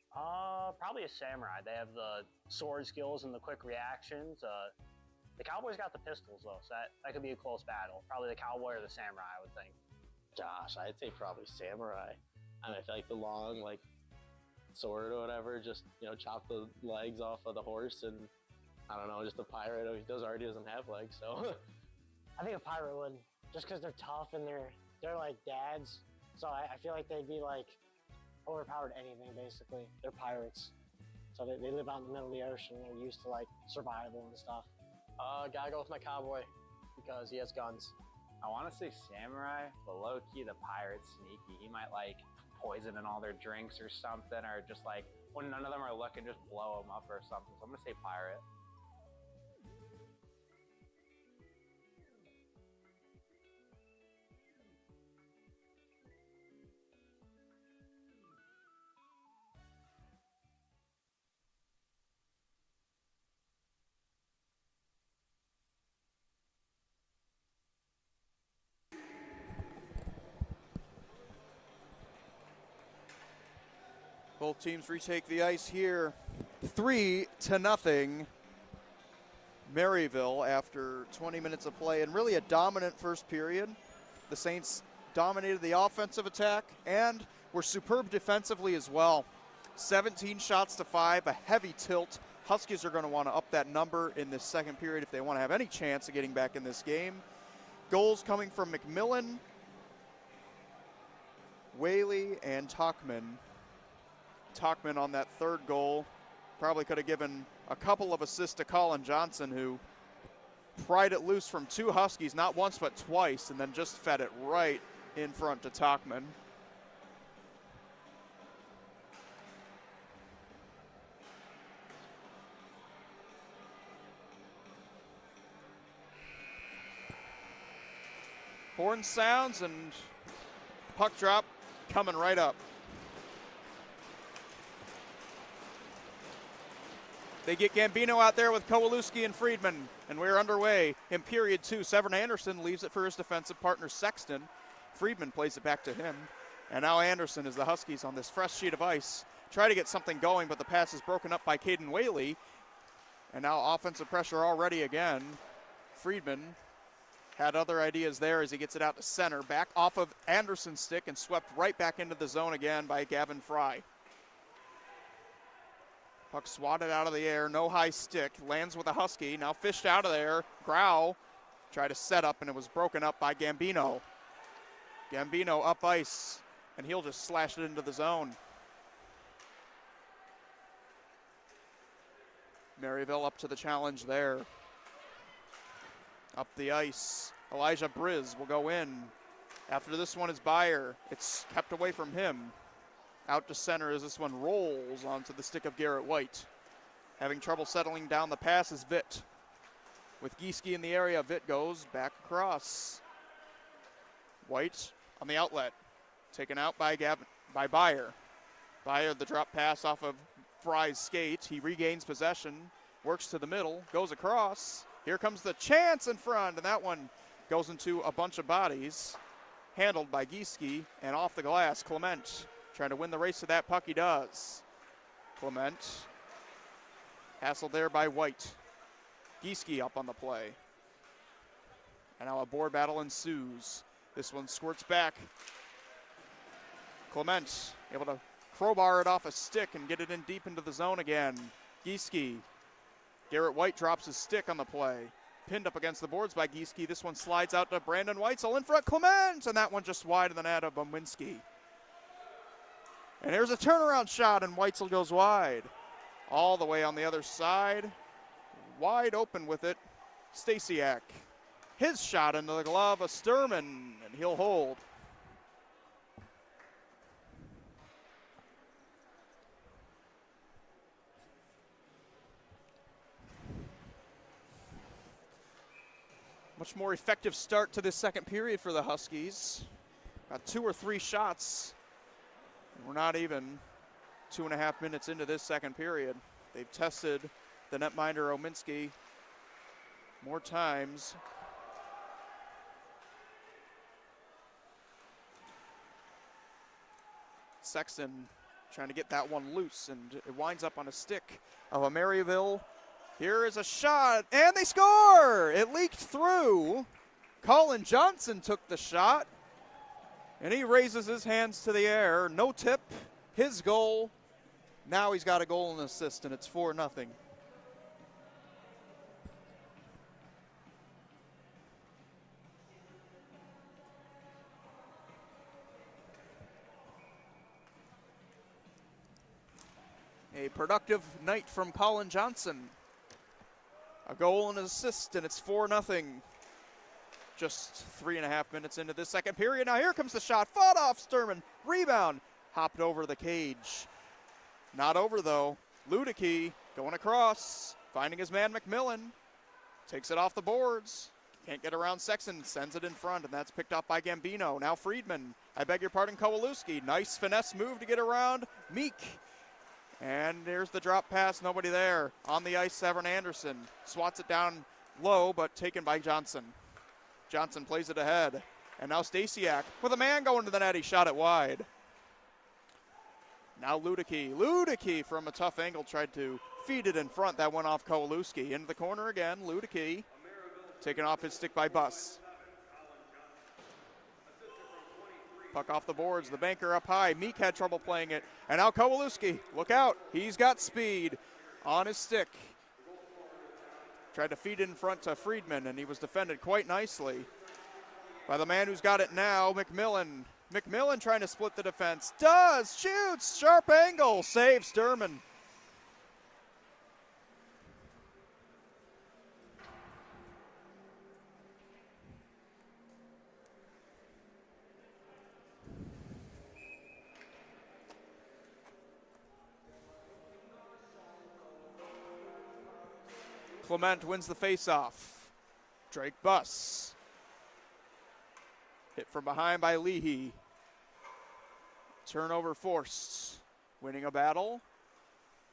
S4: Probably a samurai. They have the sword skills and the quick reactions. The cowboy's got the pistols though, so that could be a close battle. Probably the cowboy or the samurai, I would think.
S9: Gosh, I'd say probably samurai. And I feel like the long, like, sword or whatever, just, you know, chop the legs off of the horse, and I don't know, just a pirate, he already doesn't have legs, so.
S4: I think a pirate would, just because they're tough and they're like dads. So I feel like they'd be like overpowered anything basically. They're pirates. So they live out in the middle of the ocean. They're used to like survival and stuff.
S9: Gotta go with my cowboy because he has guns.
S10: I want to say samurai, but low-key the pirate's sneaky. He might like poison in all their drinks or something, or just like when none of them are looking, just blow them up or something. So I'm gonna say pirate.
S1: Both teams retake the ice here. 3-0 Maryville after 20 minutes of play, and really a dominant first period. The Saints dominated the offensive attack and were superb defensively as well. 17 shots to 5, a heavy tilt. Huskies are going to want to up that number in this second period if they want to have any chance of getting back in this game. Goals coming from McMillan, Whaley, and Talkman. Talkman on that third goal probably could have given a couple of assists to Colin Johnson, who pried it loose from 2 Huskies, not once but twice, and then just fed it right in front to Talkman. Horn sounds and puck drop coming right up. They get Gambino out there with Kowalewski and Friedman, and we're underway in period 2. Severn Anderson leaves it for his defensive partner Sexton. Friedman plays it back to him. And now Anderson, as the Huskies on this fresh sheet of ice, try to get something going, but the pass is broken up by Caden Whaley. And now offensive pressure already again. Friedman had other ideas there as he gets it out to center. Back off of Anderson's stick and swept right back into the zone again by Gavin Fry. Puck swatted out of the air, no high stick, lands with a Husky, now fished out of there. Grau tried to set up and it was broken up by Gambino. Gambino up ice and he'll just slash it into the zone. Maryville up to the challenge there. Up the ice, Elijah Briz will go in. After this one is Byer. It's kept away from him. Out to center as this one rolls onto the stick of Garrett White. Having trouble settling down the pass is Vitt. With Gieske in the area, Vitt goes back across. White on the outlet. Taken out by Byer. Byer, the drop pass off of Fry's skate. He regains possession, works to the middle, goes across. Here comes the chance in front, and that one goes into a bunch of bodies. Handled by Gieske, and off the glass, Clement. Trying to win the race to that puck, he does. Clement. Hassled there by White. Gieske up on the play. And now a board battle ensues. This one squirts back. Clement able to crowbar it off a stick and get it in deep into the zone again. Gieske. Garrett White drops his stick on the play. Pinned up against the boards by Gieske. This one slides out to Brandon Weitzel in front. Clement! And that one just wide of the net of Bumwinski. And here's a turnaround shot, and Weitzel goes wide. All the way on the other side. Wide open with it, Stasiak. His shot into the glove of Sturman, and he'll hold. Much more effective start to this second period for the Huskies. Got 2 or 3 shots. We're not even 2.5 minutes into this second period. They've tested the netminder Ominski more times. Sexton trying to get that one loose, and it winds up on a stick of a Maryville. Here is a shot, and they score! It leaked through. Colin Johnson took the shot. And he raises his hands to the air. No tip. His goal. Now he's got a goal and assist, and it's 4-0. A productive night from Colin Johnson. A goal and an assist, and it's 4-0. Just 3.5 minutes into this second period. Now here comes the shot. Fought off Sturman. Rebound. Hopped over the cage. Not over though. Ludicky going across. Finding his man McMillan. Takes it off the boards. Can't get around Sexton. Sends it in front, and that's picked up by Gambino. Now Friedman. I beg your pardon, Kowalewski. Nice finesse move to get around Meek. And there's the drop pass. Nobody there. On the ice, Severn Anderson. Swats it down low, but taken by Johnson. Johnson plays it ahead. And now Stasiak with a man going to the net. He shot it wide. Now Ludicky. Ludicky from a tough angle tried to feed it in front. That went off Kowalewski. Into the corner again. Ludicky taken off his stick by Buss. Puck off the boards. The banker up high. Meek had trouble playing it. And now Kowalewski. Look out. He's got speed on his stick. Tried to feed in front to Friedman, and he was defended quite nicely by the man who's got it now, McMillan. McMillan trying to split the defense. Does! Shoots! Sharp angle! Save Sturman. Clement wins the faceoff. Drake Buss. Hit from behind by Leahy. Turnover forced. Winning a battle.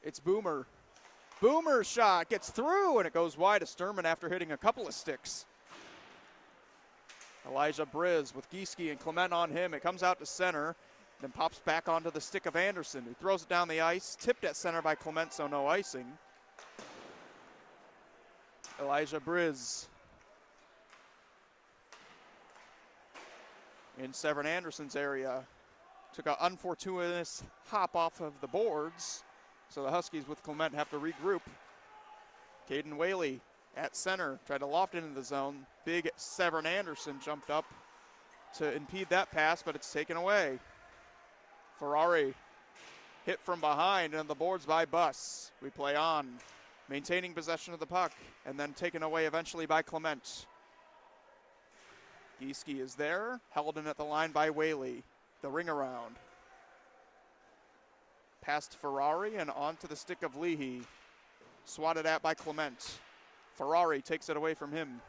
S1: It's Boomer. Boomer's shot gets through, and it goes wide to Sturman after hitting a couple of sticks. Elijah Briz with Gieske and Clement on him. It comes out to center, then pops back onto the stick of Anderson, who throws it down the ice. Tipped at center by Clement, so no icing. Elijah Briz in Severn Anderson's area. Took an unfortuitous hop off of the boards, so the Huskies with Clement have to regroup. Caden Whaley at center, tried to loft it into the zone. Big Severn Anderson jumped up to impede that pass, but it's taken away. Ferrari hit from behind and on the boards by Buss. We play on, maintaining possession of the puck, and then taken away eventually by Clement. Gieske is there, held in at the line by Whaley. The ring around. Past Ferrari and onto the stick of Leahy. Swatted at by Clement. Ferrari takes it away from him.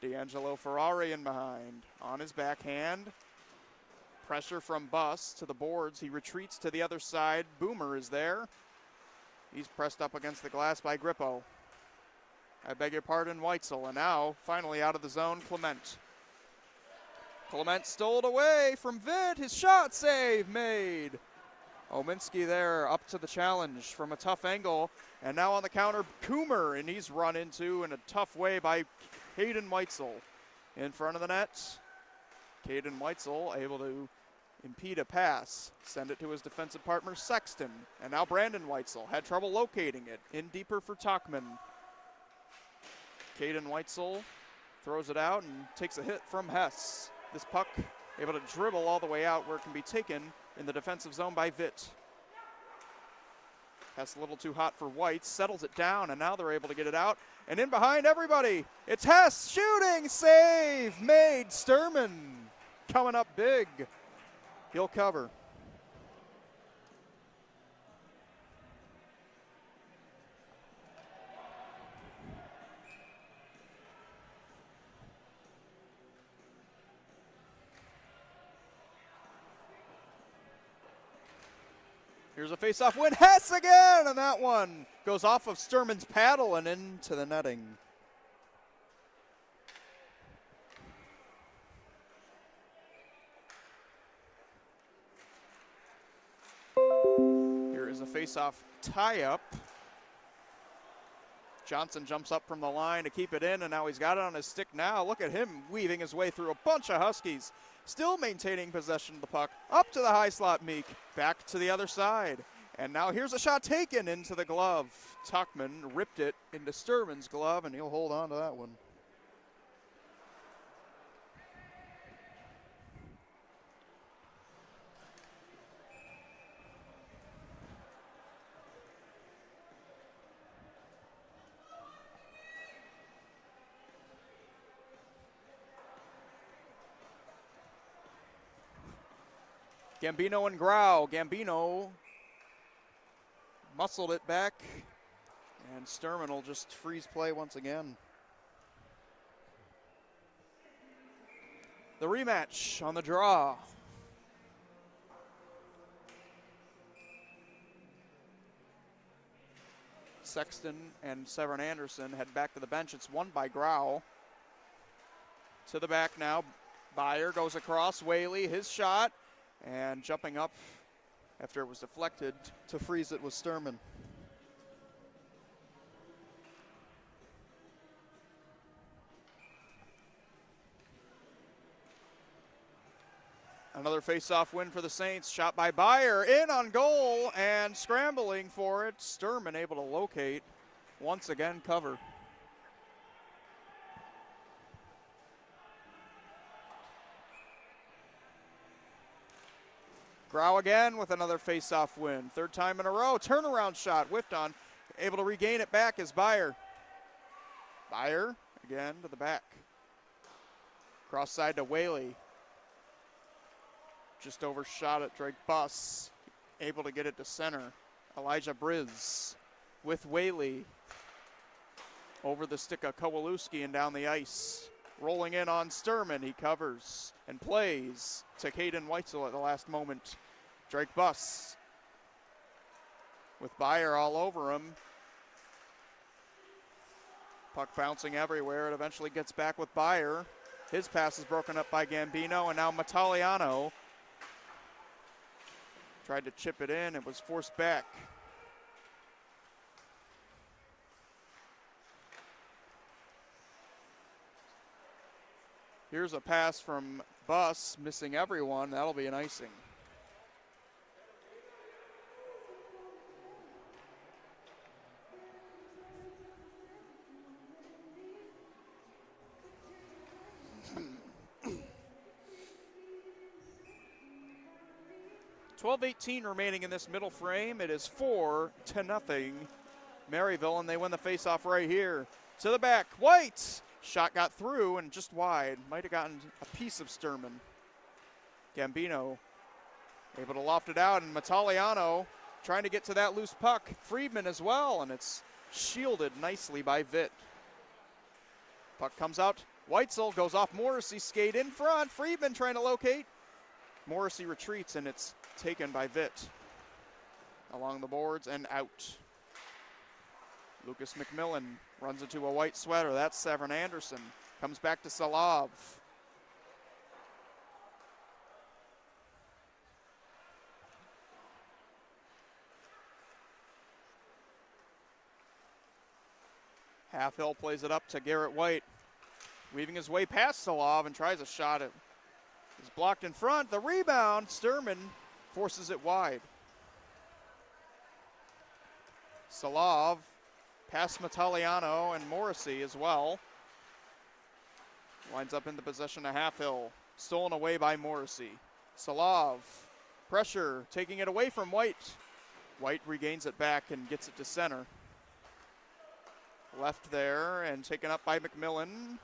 S1: D'Angelo Ferrari in behind. On his backhand. Pressure from Buss to the boards. He retreats to the other side. Boomer is there. He's pressed up against the glass by Grippo. I beg your pardon, Weitzel. And now, finally out of the zone, Clement. Clement stole it away from Vitt. His shot save made. Ominski there up to the challenge from a tough angle. And now on the counter, Coomer, and he's run into in a tough way by Caden Weitzel. In front of the net, Caden Weitzel able to impede a pass, send it to his defensive partner Sexton. And now Brandon Weitzel had trouble locating it. In deeper for Talkman. Caden Weitzel throws it out and takes a hit from Hess. This puck able to dribble all the way out where it can be taken in the defensive zone by Vitt. Hess a little too hot for White, settles it down, and now they're able to get it out. And in behind everybody, it's Hess shooting, save made. Sturman coming up big. He'll cover. Here's a face-off win. Hess again, and that one goes off of Sturman's paddle and into the netting. Here is a face-off tie-up. Johnson jumps up from the line to keep it in, and now he's got it on his stick now. Look at him weaving his way through a bunch of Huskies. Still maintaining possession of the puck. Up to the high slot, Meek. Back to the other side. And now here's a shot taken into the glove. Tuckman ripped it into Sturman's glove, and he'll hold on to that one. Gambino and Grau. Gambino muscled it back, and Sturman will just freeze play once again. The rematch on the draw. Sexton and Severn Anderson head back to the bench. It's won by Grau. To the back now. Byer goes across. Whaley, his shot. And jumping up after it was deflected to freeze it was Sturman. Another face-off win for the Saints. Shot by Byer, in on goal, and scrambling for it. Sturman able to locate. Once again, cover. Grau again with another face-off win. Third time in a row. Turnaround shot, whiffed on. Able to regain it back is Byer. Byer again to the back. Cross side to Whaley. Just overshot it. Drake Buss able to get it to center. Elijah Briz with Whaley. Over the stick of Kowalewski and down the ice. rolling in on Sturman. He covers and plays to Caden Weitzel at the last moment. Drake Buss with Byer all over him. Puck bouncing everywhere. It eventually gets back with Byer. His pass is broken up by Gambino, and now Mataliano tried to chip it in. It was forced back. Here's a pass from Buss, missing everyone. That'll be an icing. .12:18 remaining in this middle frame. It is 4-0 Maryville, and they win the faceoff right here. To the back, White! Shot got through and just wide. Might have gotten a piece of Sturman. Gambino able to loft it out, and Mataliano trying to get to that loose puck. Friedman as well, and it's shielded nicely by Vitt. Puck comes out. Weitzel goes off Morrissey, skate in front. Friedman trying to locate. Morrissey retreats, and it's taken by Vitt. Along the boards and out. Lucas McMillan runs into a white sweater. That's Severin Anderson. Comes back to Salov. Halfhill plays it up to Garrett White. Weaving his way past Salov and tries a shot at. Is blocked in front. The rebound. Sturman forces it wide. Salov past Mataliano and Morrissey as well. Winds up in the possession of Halfhill. Stolen away by Morrissey. Salov, pressure, taking it away from White. White regains it back and gets it to center. Left there and taken up by McMillan.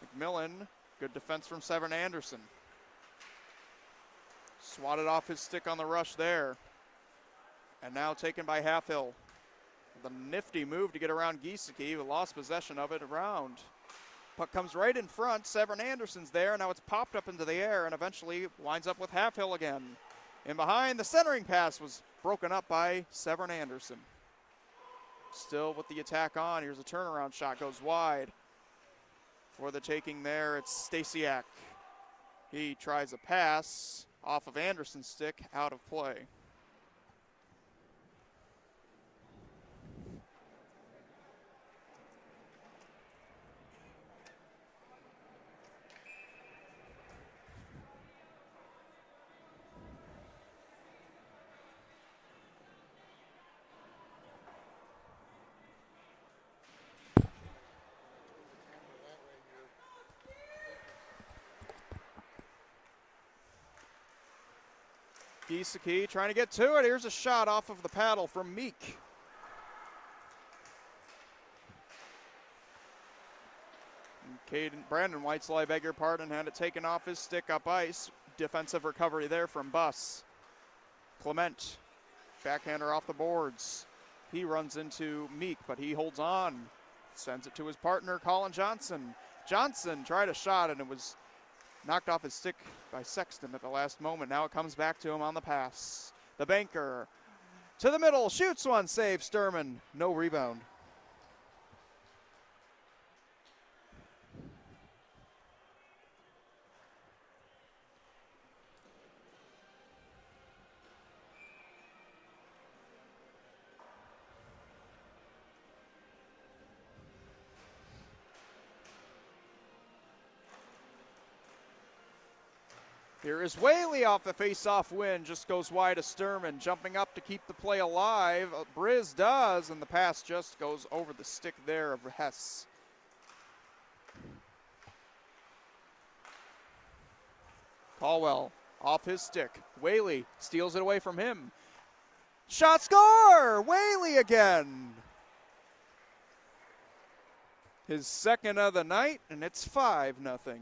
S1: McMillan, good defense from Severin Anderson. Swatted off his stick on the rush there. And now taken by Halfhill. The nifty move to get around Giesecke, who lost possession of it around. Puck comes right in front. Severin Anderson's there. Now it's popped up into the air and eventually winds up with Halfhill again. In behind, the centering pass was broken up by Severin Anderson. Still with the attack on. Here's a turnaround shot, goes wide. For the taking there, it's Stasiak. He tries a pass off of Anderson's stick, out of play. Giesecke trying to get to it. Here's a shot off of the paddle from Meek. Brandon Whitesell, I beg your pardon, had it taken off his stick up ice. Defensive recovery there from Buss. Clement, backhander off the boards. He runs into Meek, but he holds on. Sends it to his partner, Colin Johnson. Johnson tried a shot, and it was knocked off his stick by Sexton at the last moment. Now it comes back to him on the pass. The banker to the middle, shoots one, save Sturman. No rebound. Here is Whaley off the face-off win, just goes wide of Sturman, jumping up to keep the play alive. Briz does, and the pass just goes over the stick there of Hess. Caldwell off his stick. Whaley steals it away from him. Shot, score! Whaley again. His second of the night, and it's 5-0.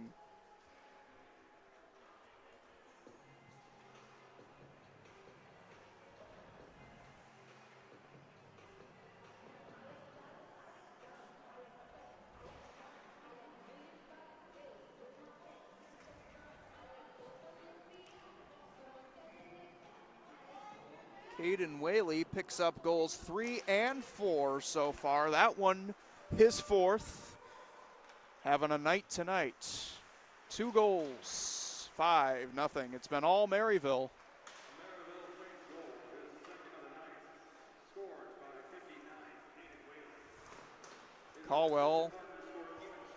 S1: Caden Whaley picks up goals 3 and 4 so far. That one, his fourth. Having a night tonight. 2 goals, 5-0. It's been all Maryville. Caldwell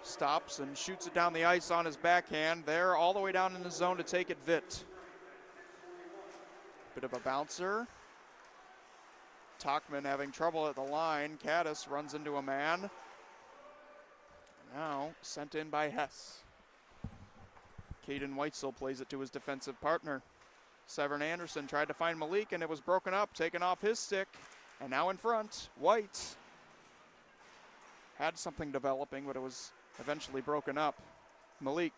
S1: stops and shoots it down the ice on his backhand. There, all the way down in the zone to take it, Vitt. Bit of a bouncer. Talkman having trouble at the line. Caddis runs into a man. Now sent in by Hess. Caden Weitzel plays it to his defensive partner. Severn Anderson tried to find Malik, and it was broken up, taken off his stick. And now in front, White had something developing, but it was eventually broken up. Malik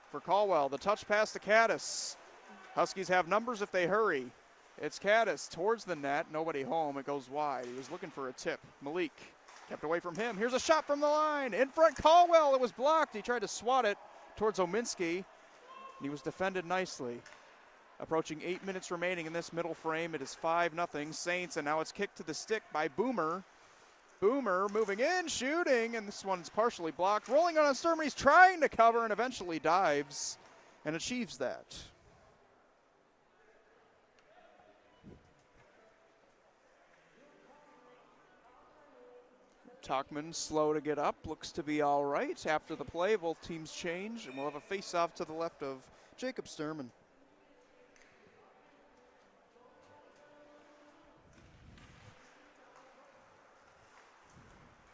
S1: for Caldwell. The touch pass to Caddis. Huskies have numbers if they hurry. It's Caddis towards the net. Nobody home. It goes wide. He was looking for a tip. Malik kept away from him. Here's a shot from the line. In front, Caldwell. It was blocked. He tried to swat it towards Ominski, and he was defended nicely. Approaching 8 minutes remaining in this middle frame. It is 5-0 Saints, and now it's kicked to the stick by Boomer. Boomer moving in, shooting, and this one's partially blocked. Rolling on Sturman, he's trying to cover and eventually dives and achieves that. Talkman slow to get up, looks to be all right. After the play, both teams change, and we'll have a face-off to the left of Jacob Sturman.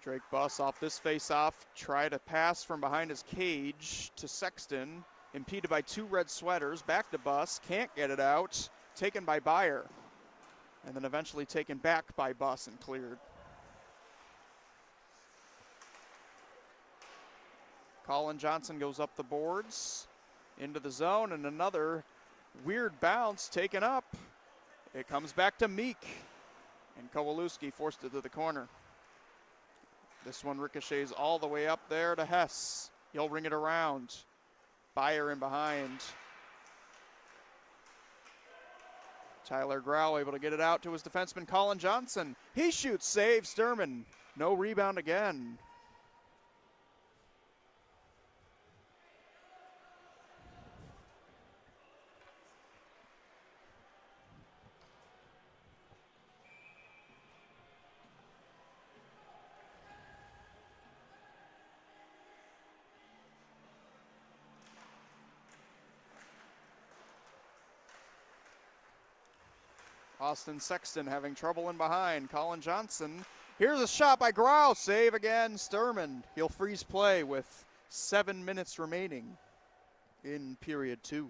S1: Drake Buss off this face-off, try to pass from behind his cage to Sexton, impeded by 2 red sweaters, back to Buss, can't get it out, taken by Byer, and then eventually taken back by Buss and cleared. Colin Johnson goes up the boards, into the zone, and another weird bounce taken up. It comes back to Meek, and Kowalewski forced it to the corner. This one ricochets all the way up there to Hess. He'll ring it around. Byer in behind. Tyler Grau able to get it out to his defenseman Colin Johnson. He shoots, save Sturman. No rebound again. Austin Sexton having trouble in behind. Colin Johnson. Here's a shot by Grau. Save again. Sturman. He'll freeze play with 7 minutes remaining in period 2.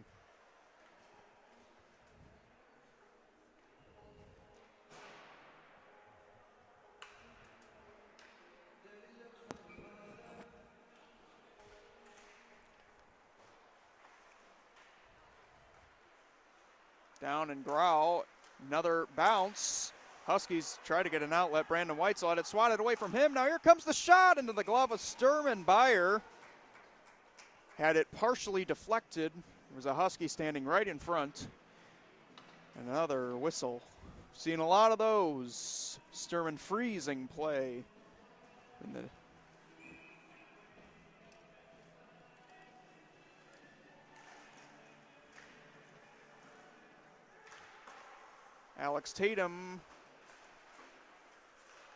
S1: Down and Grau. Another bounce. Huskies try to get an outlet. Brandon Weitzel had it swatted away from him. Now here comes the shot into the glove of Sturman. Byer had it partially deflected. There was a Husky standing right in front. Another whistle. Seen a lot of those. Sturman freezing play. In the Alex Tatum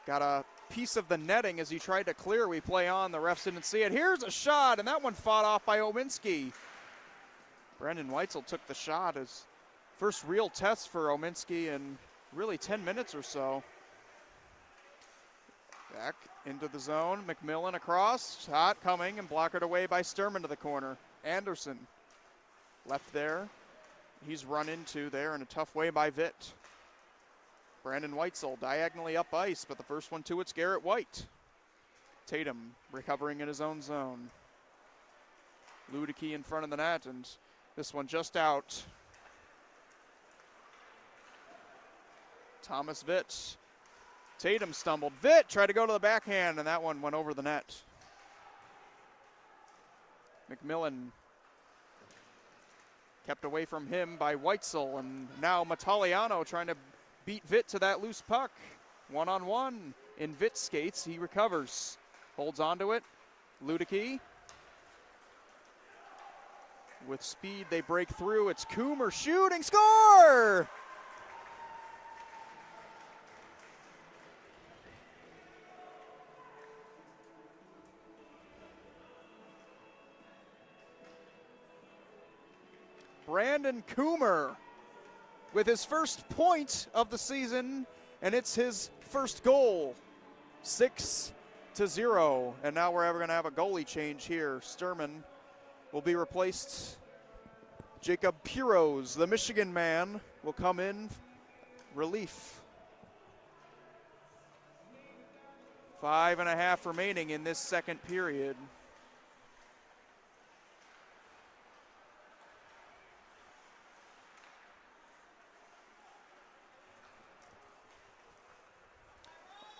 S1: got a piece of the netting as he tried to clear. We play on. The refs didn't see it. Here's a shot, and that one fought off by Ominski. Brandon Weitzel took the shot as first real test for Ominski in really 10 minutes or so. Back into the zone. McMillan across. Shot coming and blockered away by Sturman to the corner. Anderson left there. He's run into there in a tough way by Vitt. Brandon Weitzel diagonally up ice, but the first one to it's Garrett White. Tatum recovering in his own zone. Ludicky in front of the net, and this one just out. Thomas Vitt. Tatum stumbled. Vitt tried to go to the backhand, and that one went over the net. Kept away from him by Weitzel, and now Mataliano trying to beat Vitt to that loose puck. One-on-one in Vitt's skates. He recovers. Holds onto it. Ludicky. With speed, they break through. It's Coomer shooting. Score! Brandon Coomer with his first point of the season, and it's his first goal. 6-0. And now we're ever going to have a goalie change here. Sturman will be replaced. Jacob Piros, the Michigan man, will come in relief. 5.5 remaining in this second period.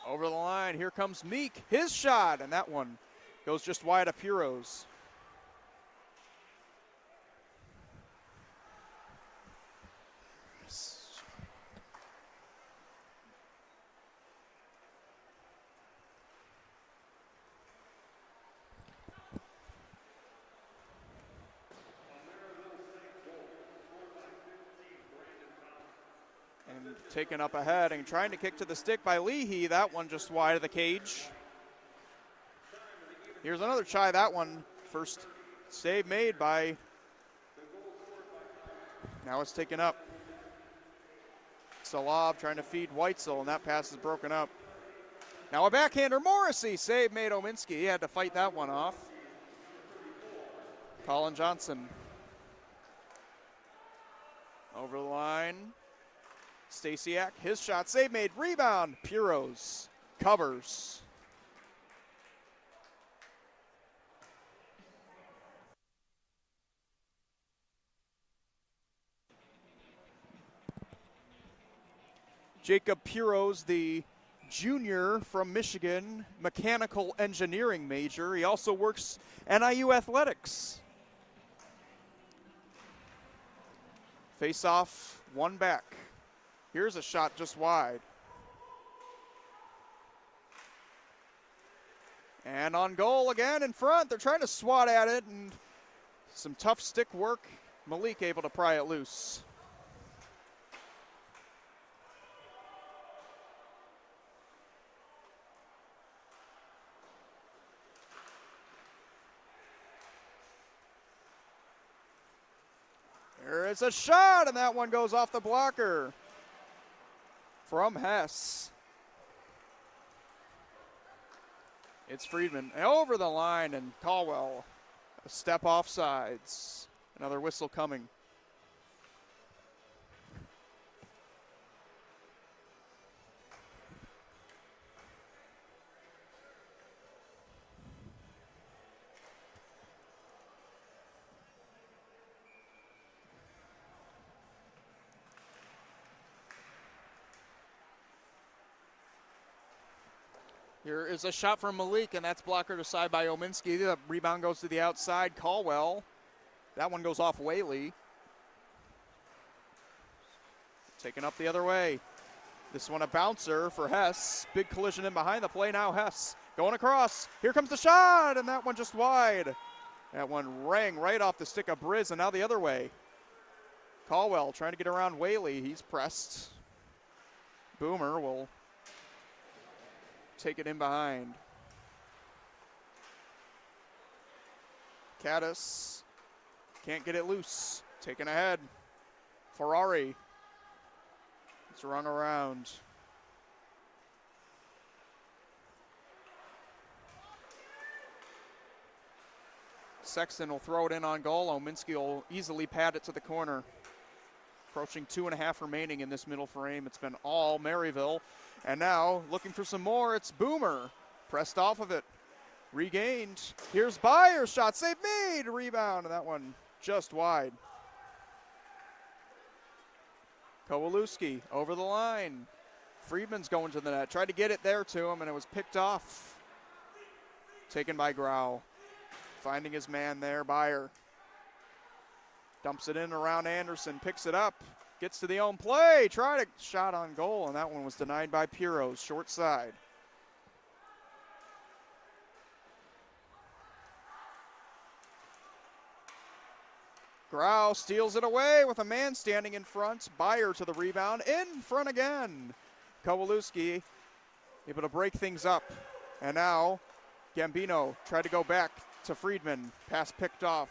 S1: Over the line, here comes Meek, his shot, and that one goes just wide of Piros. And taken up ahead and trying to kick to the stick by Leahy. That one just wide of the cage. Here's another try. That one, first save made by, now it's taken up. Salov trying to feed Weitzel, and that pass is broken up. Now a backhander, Morrissey, save made Ominski. He had to fight that one off. Colin Johnson. Over the line. Stasiak, his shot, save made, rebound, Piros covers. Jacob Piros, the junior from Michigan, mechanical engineering major. He also works NIU athletics. Face off, one back. Here's a shot just wide. And on goal again in front. They're trying to swat at it, and some tough stick work. Malik able to pry it loose. There is a shot, and that one goes off the blocker. From Hess. It's Friedman over the line, and Caldwell a step off sides. Another whistle coming. Here is a shot from Malik, and that's blockered aside by Ominski. The rebound goes to the outside. Caldwell. That one goes off Whaley. Taken up the other way. This one a bouncer for Hess. Big collision in behind the play now. Hess going across. Here comes the shot, and that one just wide. That one rang right off the stick of Briz, and now the other way. Caldwell trying to get around Whaley. He's pressed. Boomer will take it in behind. Caddis can't get it loose. Taken ahead. Ferrari. It's rung around. Sexton will throw it in on goal. Ominski will easily pad it to the corner. Approaching 2.5 remaining in this middle frame. It's been all Maryville. And now, looking for some more, it's Boomer. Pressed off of it. Regained. Here's Byers' shot. Save made. Rebound. And that one just wide. Kowalewski over the line. Friedman's going to the net. Tried to get it there to him, and it was picked off. Taken by Grau. Finding his man there, Byer. Dumps it in around Anderson, picks it up, gets to the own play, tried a shot on goal, and that one was denied by Piros, short side. Grau steals it away with a man standing in front. Byer to the rebound, in front again. Kowalewski able to break things up. And now Gambino tried to go back to Friedman. Pass picked off.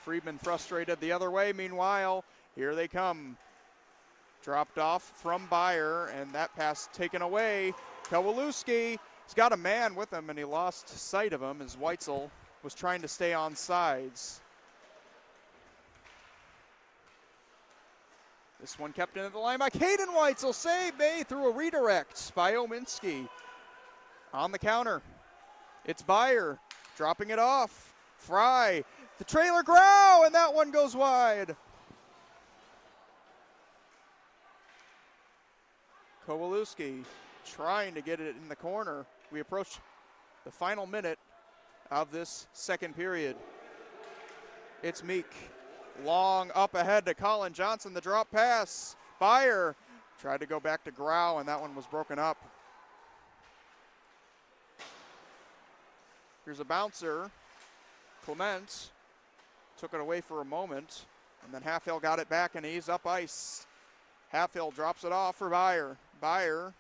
S1: Friedman frustrated the other way. Meanwhile, here they come. Dropped off from Byer, and that pass taken away. Kowalewski, he's got a man with him, and he lost sight of him as Weitzel was trying to stay on sides. This one kept into the line by Caden Weitzel. Save made through a redirect by Ominski. On the counter, it's Byer dropping it off. Fry, the trailer Grau, and that one goes wide. Kowalewski trying to get it in the corner. We approach the final minute of this second period. It's Meek. Long up ahead to Colin Johnson, the drop pass. Byer tried to go back to Grau, and that one was broken up. Here's a bouncer. Clement took it away for a moment, and then Halfhill got it back, and he's up ice. Halfhill drops it off for Byer. Byer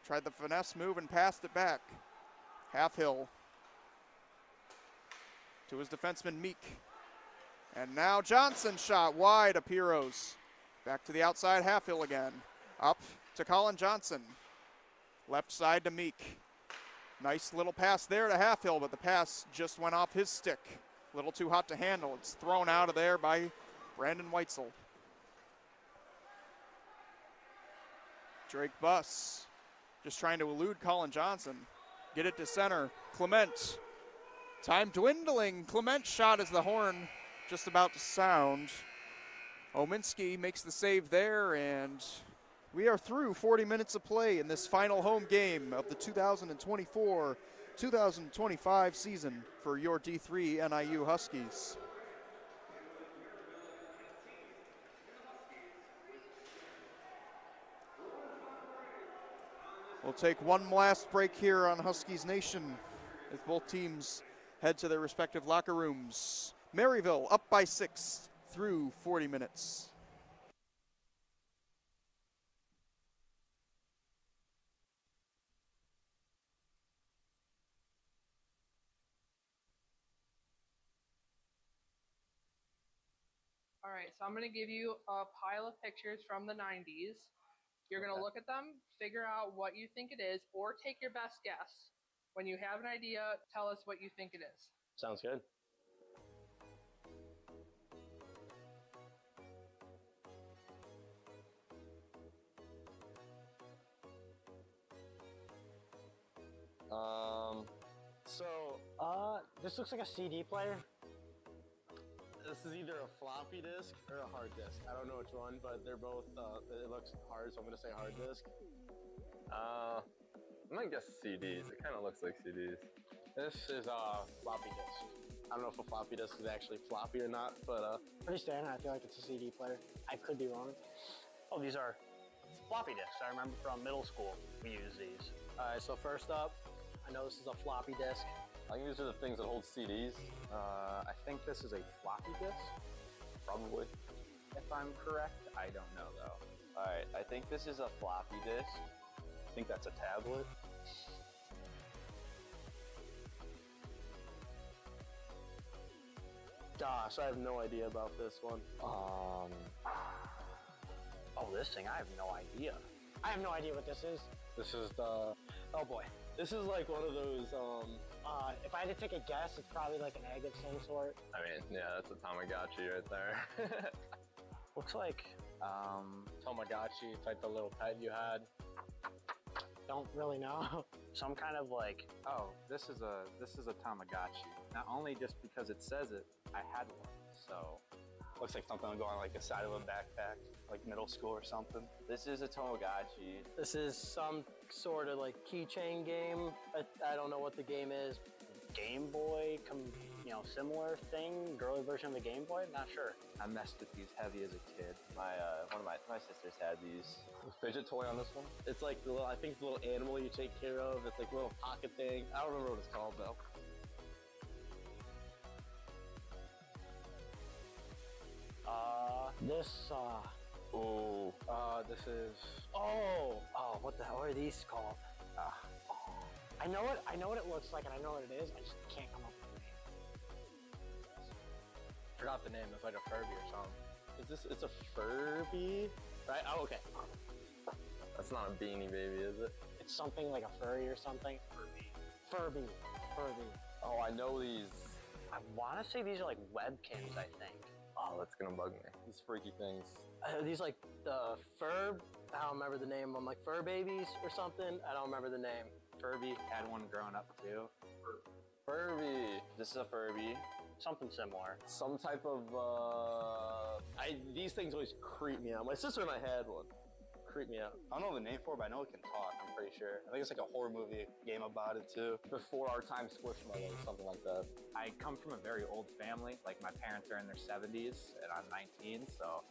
S1: tried the finesse move and passed it back. Halfhill to his defenseman Meek. And now Johnson shot wide of Piros. Back to the outside, Halfhill again. Up to Colin Johnson. Left side to Meek. Nice little pass there to Halfhill, but the pass just went off his stick. A little too hot to handle. It's thrown out of there by Brandon Weitzel. Drake Buss just trying to elude Colin Johnson. Get it to center. Clement. Time dwindling. Clement's shot as the horn just about to sound. Ominski makes the save there, and we are through 40 minutes of play in this final home game of the 2024-2025 season for your D3 NIU Huskies. We'll take one last break here on Huskies Nation as both teams head to their respective locker rooms. Maryville up by 6 through 40 minutes.
S2: All right, so I'm going to give you a pile of pictures from the 90s. You're going to look at them, figure out what you think it is, or take your best guess. When you have an idea, tell us what you think it is.
S9: Sounds good.
S4: This looks like a CD player.
S3: This is either a floppy disk or a hard disk. I don't know which one, but they're both, it looks hard, so I'm going to say hard disk.
S7: I'm gonna guess CDs. It kind of looks like CDs.
S9: This is a floppy disk. I don't know if a floppy disk is actually floppy or not, but
S4: Pretty standard. I feel like it's a CD player. I could be wrong.
S12: Oh, these are floppy disks. I remember from middle school we used these.
S9: all right. So first up, I know this is a floppy disk.
S7: I think these are the things that hold CDs.
S10: I think this is a floppy disk,
S7: Probably.
S10: if I'm correct. I don't know though.
S11: Alright, I think this is a floppy disk.
S6: I think that's a tablet.
S9: Gosh, I have no idea about this one.
S12: Oh, this thing, I have no idea.
S4: I have no idea what this is.
S6: This is the.
S12: Oh boy.
S9: This is like one of those.
S4: If I had to take a guess, it's probably like an egg of some sort.
S7: I mean, yeah, that's a Tamagotchi right there.
S12: Looks like
S6: Tamagotchi. It's like the little pet you had.
S4: Don't really know.
S12: some kind of like, oh, this is a Tamagotchi. Not only just because it says it, I had one. So
S6: Looks like something will go on like the side of a backpack, like middle school or something.
S11: This is a Tamagotchi.
S9: This is some sort of like keychain game. I don't know what the game is.
S12: Game Boy
S4: similar thing, girly version of the Game Boy? Not sure.
S12: I messed with these heavy as a kid.
S11: One of my sisters had these.
S7: Fidget toy on this one?
S9: It's like the little, I think it's the little animal you take care of. It's like a little pocket thing. I don't remember what it's called though.
S12: This is.
S4: What the hell are these called? I know what it looks like, and I know what it is. I just can't come up with the name.
S7: Forgot the name. It's like a Furby or something.
S9: It's a Furby? Right? Oh, okay.
S7: That's not a Beanie Baby, is it?
S4: It's something like a furry or something. Furby.
S7: Oh, I know these.
S4: I want to say these are like webkins, I think.
S7: Oh, that's gonna bug me. These freaky things.
S9: These like the Fur, I don't remember the name. I'm like Fur Babies or something. I don't remember the name.
S12: Furby had one growing up too.
S7: Furby.
S11: This is a Furby.
S4: Something similar.
S7: Some type of,
S9: These things always creep me out. My sister and I had one. Creep me out.
S3: I don't know the name for it, but I know it can talk, I'm pretty sure. I think it's like a horror movie game about it too.
S7: Before our time, Squishmallows, something like that.
S12: I come from a very old family. Like my parents are in their 70s and I'm 19, so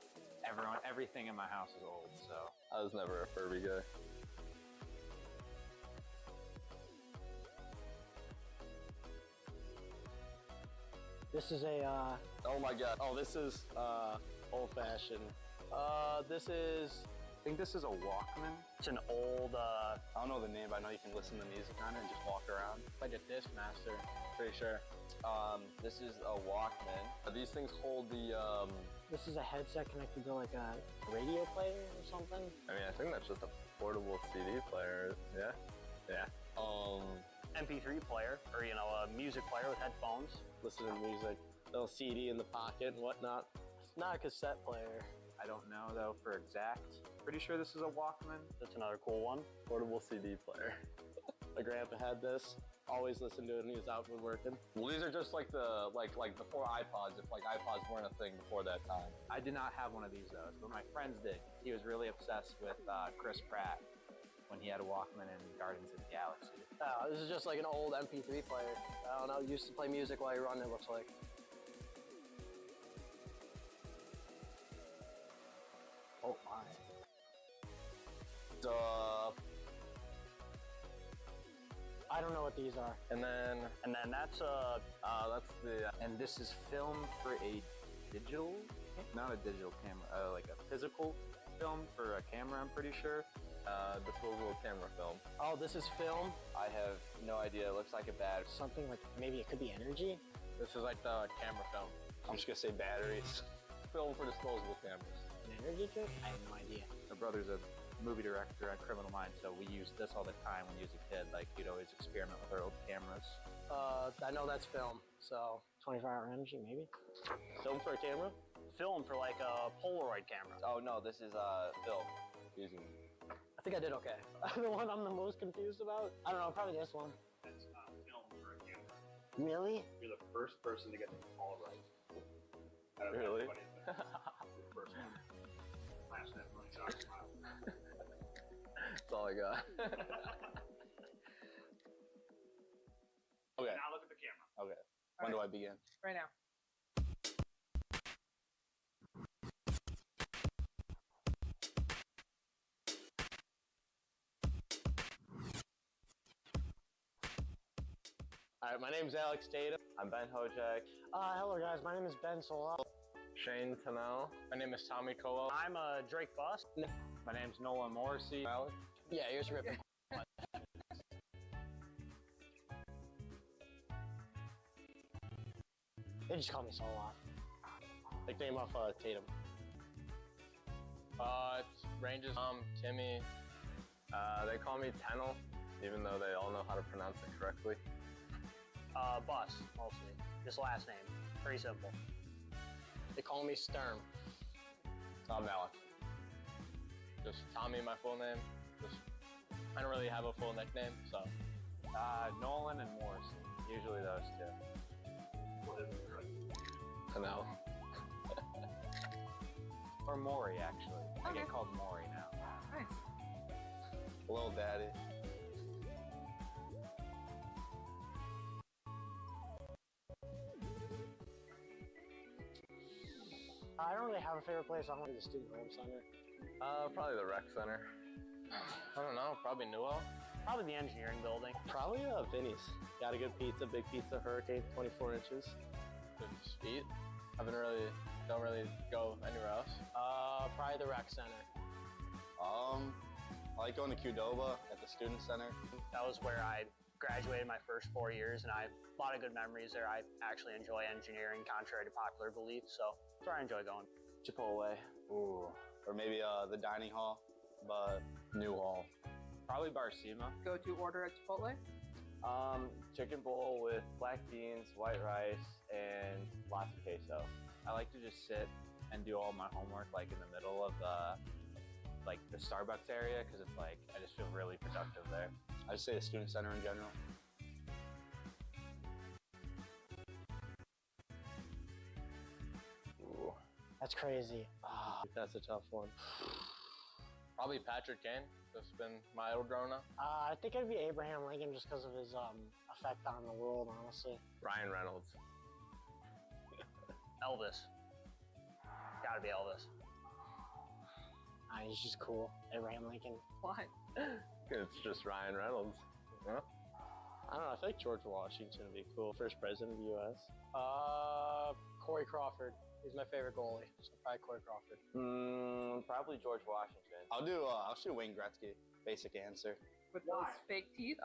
S12: everything in my house is old. So
S7: I was never a Furby guy.
S4: This is a,
S7: Oh my god.
S9: Oh, this is old-fashioned.
S12: I think this is a Walkman.
S4: it's an old,
S3: I don't know the name, but I know you can listen to music on it and just walk around.
S12: Like a Discmaster, pretty sure.
S11: This is a Walkman.
S7: These things hold the,
S4: this is a headset connected to like a radio player or something.
S7: I mean, I think that's just a portable CD player. Yeah? Yeah.
S4: MP3 player, or a music player with headphones.
S9: Listen to music. Little CD in the pocket and whatnot. It's not a cassette player.
S12: I don't know though for exact. Pretty sure this is a Walkman.
S4: That's another cool one.
S9: Portable CD player. My grandpa had this. Always listened to it when he was out woodworking.
S7: Well, these are just like the, like before iPods, if like iPods weren't a thing before that time.
S12: I did not have one of these though, but my friends did. He was really obsessed with Chris Pratt when he had a Walkman in Guardians of the Galaxy.
S9: This is just like an old MP3 player. I don't know, used to play music while you run, it looks like.
S12: Oh my.
S7: Duh.
S4: I don't know what these are.
S7: And then
S4: that's
S7: the,
S12: And this is film for a digital, not a digital camera, like a physical film for a camera, I'm pretty sure.
S7: disposable camera film.
S4: Oh, this is film.
S11: I have no idea. It looks like a battery.
S4: Something like maybe it could be energy.
S7: This is like the camera film.
S3: I'm just gonna say batteries.
S7: Film for disposable cameras.
S4: An energy drink? I have no idea.
S12: My brother's a movie director on Criminal Minds, so we used this all the time when he was a kid. Like, he'd always experiment with our old cameras.
S9: I know that's film, so
S4: 24-hour energy, maybe.
S9: film for a camera?
S4: Film for like a Polaroid camera.
S11: Oh no, this is film.
S7: Using.
S9: I think I did okay.
S4: The one I'm the most confused about? I don't know, probably this one.
S8: That's film for a camera.
S4: Really?
S8: You're the first person to get them all right. Out of
S7: Really?
S8: everybody that's the first one. Flash that money shot smile.
S7: That's all I got.
S3: Okay.
S8: Now look at the camera.
S3: Okay. When do I begin?
S2: Right now.
S9: All right, my name's Alex Tatum.
S11: I'm Ben Hojak.
S4: Hello guys, my name is Ben Solal.
S7: Shane Tennell. My name is Tommy Colo.
S4: I'm Drake Bust.
S12: My name's Nolan Morrissey.
S7: Alex.
S9: Yeah, here's ripping.
S4: They just call me Solal.
S9: Nickname off Tatum.
S7: It's Rangers. Timmy. They call me Tennell, even though they all know how to pronounce it correctly.
S4: Bus, mostly. Just last name. Pretty simple.
S9: They call me Sturm.
S7: I'm Alex. Just Tommy, my full name. Just, I don't really have a full nickname, so.
S12: Nolan and Morrissey. Usually those two.
S7: Tennell.
S12: Or Maury, actually. I
S2: Okay.
S12: get called Maury now.
S2: Nice.
S3: Little daddy.
S4: I don't really have a favorite place. I went to the student home center.
S7: Probably the rec center. I don't know, probably Newell.
S10: Probably the engineering building.
S9: Probably Vinny's. Got a good pizza, big pizza, Hurricane, 24 inches.
S7: Good feet. Don't really go anywhere else.
S10: Probably the rec center.
S3: I like going to Qdoba at the student center.
S10: That was where I graduated my first 4 years, and I have a lot of good memories there. I actually enjoy engineering, contrary to popular belief, so that's where I enjoy going.
S11: Chipotle.
S3: Ooh. Or maybe the dining hall, but
S7: New Hall.
S12: Probably Barcima.
S2: Go to order at Chipotle.
S11: Chicken bowl with black beans, white rice, and lots of queso.
S12: I like to just sit and do all my homework like in the middle of the Starbucks area because it's like I just feel really productive there.
S3: I'd say the student center in general.
S7: Ooh.
S4: That's crazy.
S9: That's a tough one.
S7: Probably Patrick Kane. That's been my idol growing up.
S4: I think it'd be Abraham Lincoln just because of his effect on the world, honestly.
S7: Ryan Reynolds.
S10: Elvis. Gotta be Elvis.
S4: He's just cool. Abraham Lincoln.
S2: Why?
S7: It's just Ryan Reynolds. Huh?
S9: I don't know, I feel like George Washington would be cool. First president of the U.S.
S4: Corey Crawford. He's my favorite goalie, so probably Corey Crawford.
S11: Probably George Washington.
S3: I'll shoot Wayne Gretzky. Basic answer.
S2: With those fake teeth?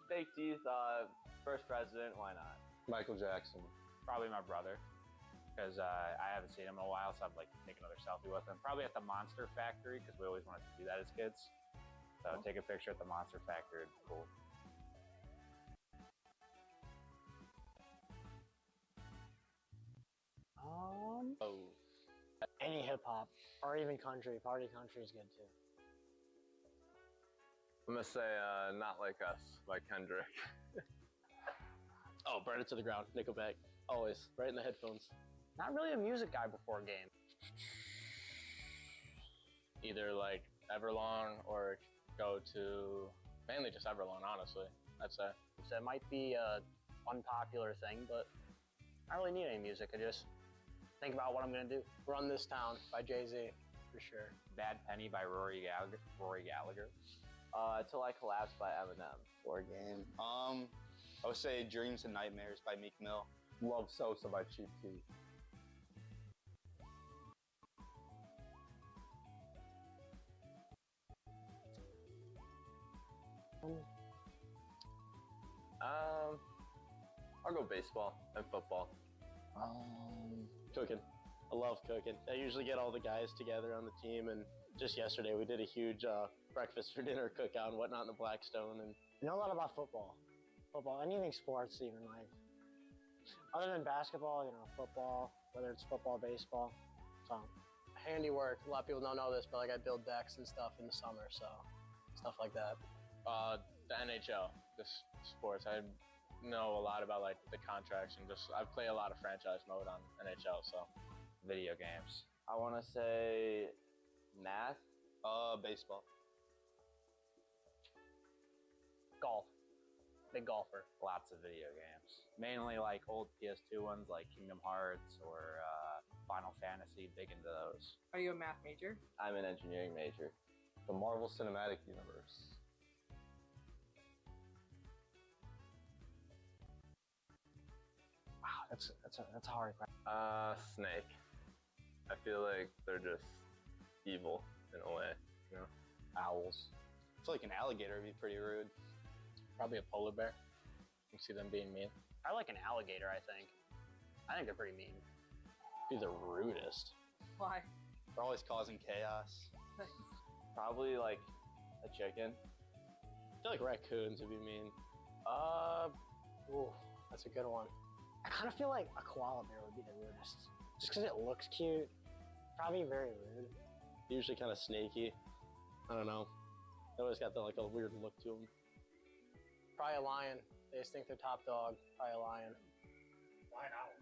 S11: Fake teeth, first president, why not?
S7: Michael Jackson.
S12: Probably my brother because I haven't seen him in a while, so I'd like to take another selfie with him. Probably at the Monster Factory because we always wanted to do that as kids. So take a picture at the Monster Factory. It'd be cool.
S4: Any hip hop or even country. Party country is good too.
S7: I'm gonna say Not Like Us by Kendrick.
S9: Oh, Burn It to the Ground, Nickelback. Always, right in the headphones.
S10: Not really a music guy before game.
S7: Either like Everlong or go to mainly just Everlong, honestly, I'd say.
S10: So it might be a unpopular thing, but I don't really need any music. I just think about what I'm gonna do.
S4: Run This Town by Jay-Z, for sure.
S12: Bad Penny by Rory Gallagher.
S11: Till I Collapse by Eminem.
S3: War game. I would say Dreams and Nightmares by Meek Mill.
S7: Love Sosa by Chief Keef. I'll go baseball and football.
S9: Cooking. I love cooking. I usually get all the guys together on the team, and just yesterday we did a huge breakfast for dinner cookout and whatnot in the Blackstone. And
S4: I know a lot about football. Football, anything sports even, like, other than basketball, football, whether it's football, baseball, so.
S13: Handiwork. A lot of people don't know this, but like I build decks and stuff in the summer, so stuff like that.
S7: The NHL, just sports. I know a lot about like the contracts and just I play a lot of franchise mode on NHL, so
S12: Video games.
S11: I want to say math.
S3: Baseball.
S10: Golf. Big golfer.
S12: Lots of video games. Mainly like old PS2 ones like Kingdom Hearts or Final Fantasy, big into those.
S2: Are you a math major?
S11: I'm an engineering major.
S7: the Marvel Cinematic Universe.
S4: Wow, that's a hard question.
S7: Snake. I feel like they're just evil in a way, you know?
S3: Owls. I feel like an alligator would be pretty rude.
S6: Probably a polar bear. You see them being mean.
S10: I like an alligator, I think. I think they're pretty mean.
S9: Be the rudest.
S2: Why?
S3: They're always causing chaos.
S11: Probably like a chicken.
S9: I feel like raccoons would be mean.
S4: Ooh, that's a good one. I kind of feel like a koala bear would be the rudest. Just because it looks cute. Probably very rude.
S9: Usually kind of snaky. I don't know. They always got like a weird look to them.
S13: Probably a lion. They just think they're top dog. Probably a lion.
S8: Lion owls.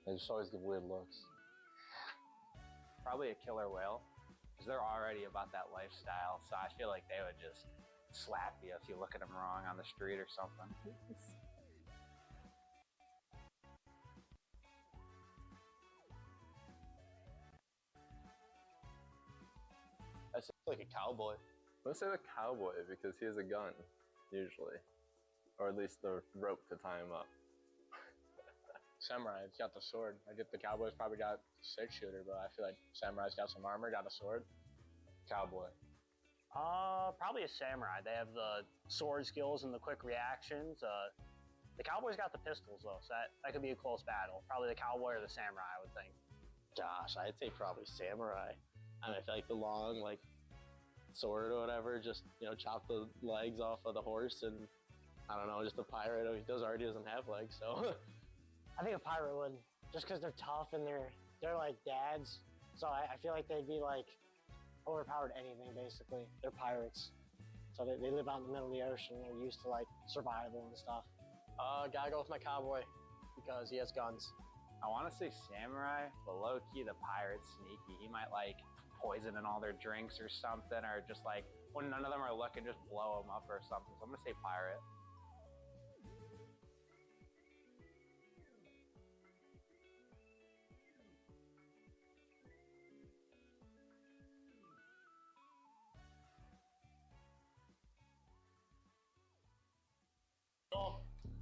S7: They just always give weird looks.
S12: Probably a killer whale, because they're already about that lifestyle, so I feel like they would just slap you if you look at them wrong on the street or something.
S9: I say like a cowboy.
S7: Let's say the cowboy because he has a gun, usually. Or at least the rope to tie him up.
S6: Samurai, it's got the sword. I get the Cowboys probably got a 6-shooter, but I feel like Samurai's got some armor, got a sword. Cowboy.
S14: Probably a samurai. They have the sword skills and the quick reactions. The Cowboys got the pistols though, so that could be a close battle. Probably the cowboy or the samurai, I would think.
S9: Gosh, I'd say probably samurai. I mean, I feel like the long, like, sword or whatever, just, you know, chop the legs off of the horse and, I don't know, just a pirate who already doesn't have legs, so.
S4: I think a pirate would, just because they're tough and they're like dads. So I feel like they'd be like overpowered anything basically. They're pirates. So they live out in the middle of the ocean. They're used to like survival and stuff.
S13: Gotta go with my cowboy because he has guns.
S10: I want to say samurai, but low-key the pirate's sneaky. He might like poison in all their drinks or something, or just like when none of them are looking, just blow them up or something. So I'm gonna say pirate.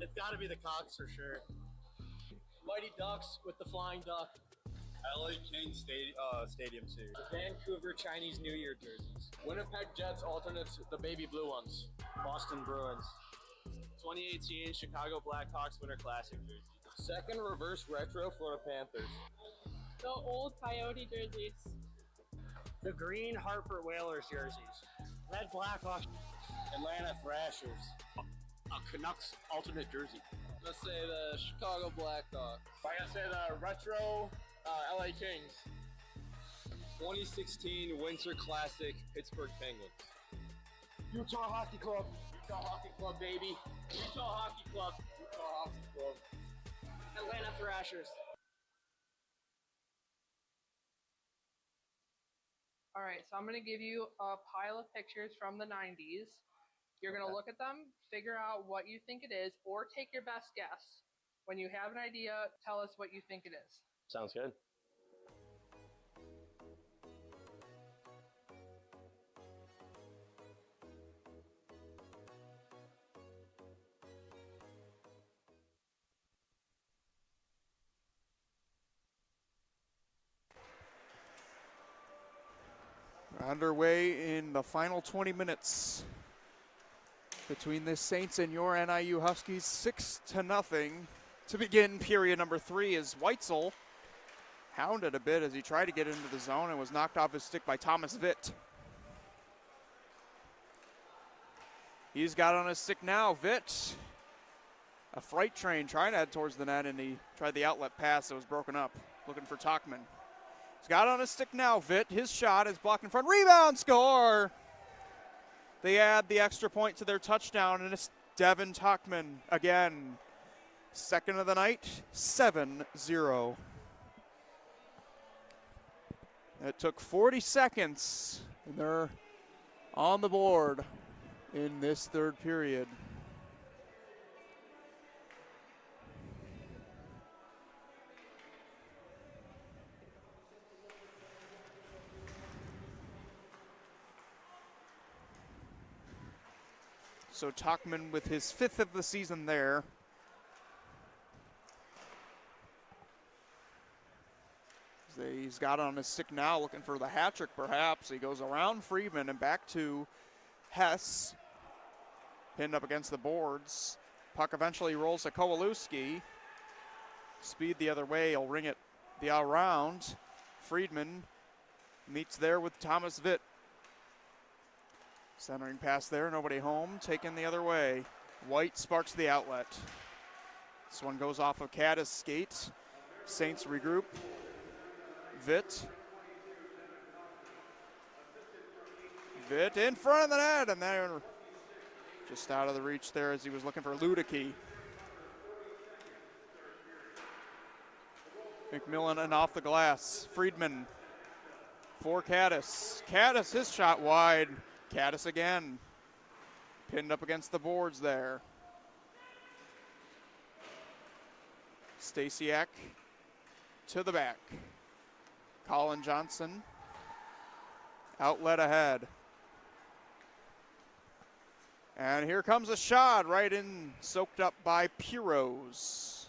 S15: It's got to be the Cox for sure.
S13: Mighty Ducks with the Flying Duck.
S15: LA Kings Stadium Series.
S13: Vancouver Chinese New Year jerseys.
S3: Winnipeg Jets alternates, the baby blue ones.
S15: Boston Bruins. 2018 Chicago Blackhawks Winter Classic jersey.
S3: Second reverse retro Florida Panthers.
S16: The old Coyote jerseys.
S14: The green Hartford Whalers jerseys.
S4: Red Blackhawks.
S15: Atlanta Thrashers.
S8: A Canucks alternate jersey.
S3: Let's say the Chicago Blackhawks.
S15: I'm gonna say the retro LA Kings.
S3: 2016 Winter Classic Pittsburgh Penguins.
S15: Utah Hockey Club.
S13: Utah Hockey Club, baby. Utah Hockey Club.
S15: Utah Hockey Club.
S13: Atlanta Thrashers.
S2: All right, so I'm going to give you a pile of pictures from the 90s. You're going to look at them, figure out what you think it is, or take your best guess. When you have an idea, tell us what you think it is.
S9: Sounds good.
S1: Underway in the final 20 minutes between the Saints and your NIU Huskies, 6-0 to begin period number 3 as Weitzel hounded a bit as he tried to get into the zone and was knocked off his stick by Thomas Witt. He's got on his stick now. Witt, a freight train trying to head towards the net, and he tried the outlet pass that was broken up, looking for Talkman. He's got on his stick now. Witt, his shot is blocked in front. Rebound, score! They add the extra point to their touchdown, and it's Devin Talkman again. Second of the night, 7-0. It took 40 seconds, and they're on the board in this third period. So Talkman with his 5th of the season there. He's got on his stick now, looking for the hat trick perhaps. He goes around Friedman and back to Hess. Pinned up against the boards. Puck eventually rolls to Kowalewski. Speed the other way, he'll ring it the around. Friedman meets there with Thomas Witt. Centering pass there, nobody home, taken the other way. White sparks the outlet. This one goes off of Caddis' skate. Saints regroup. Witt in front of the net, and they're just out of the reach there as he was looking for Ludicky. McMillan and off the glass. Friedman for Caddis. Caddis, his shot wide. Caddis again. Pinned up against the boards there. Stasiak to the back. Colin Johnson Outlet ahead. And here comes a shot right in, soaked up by Piros.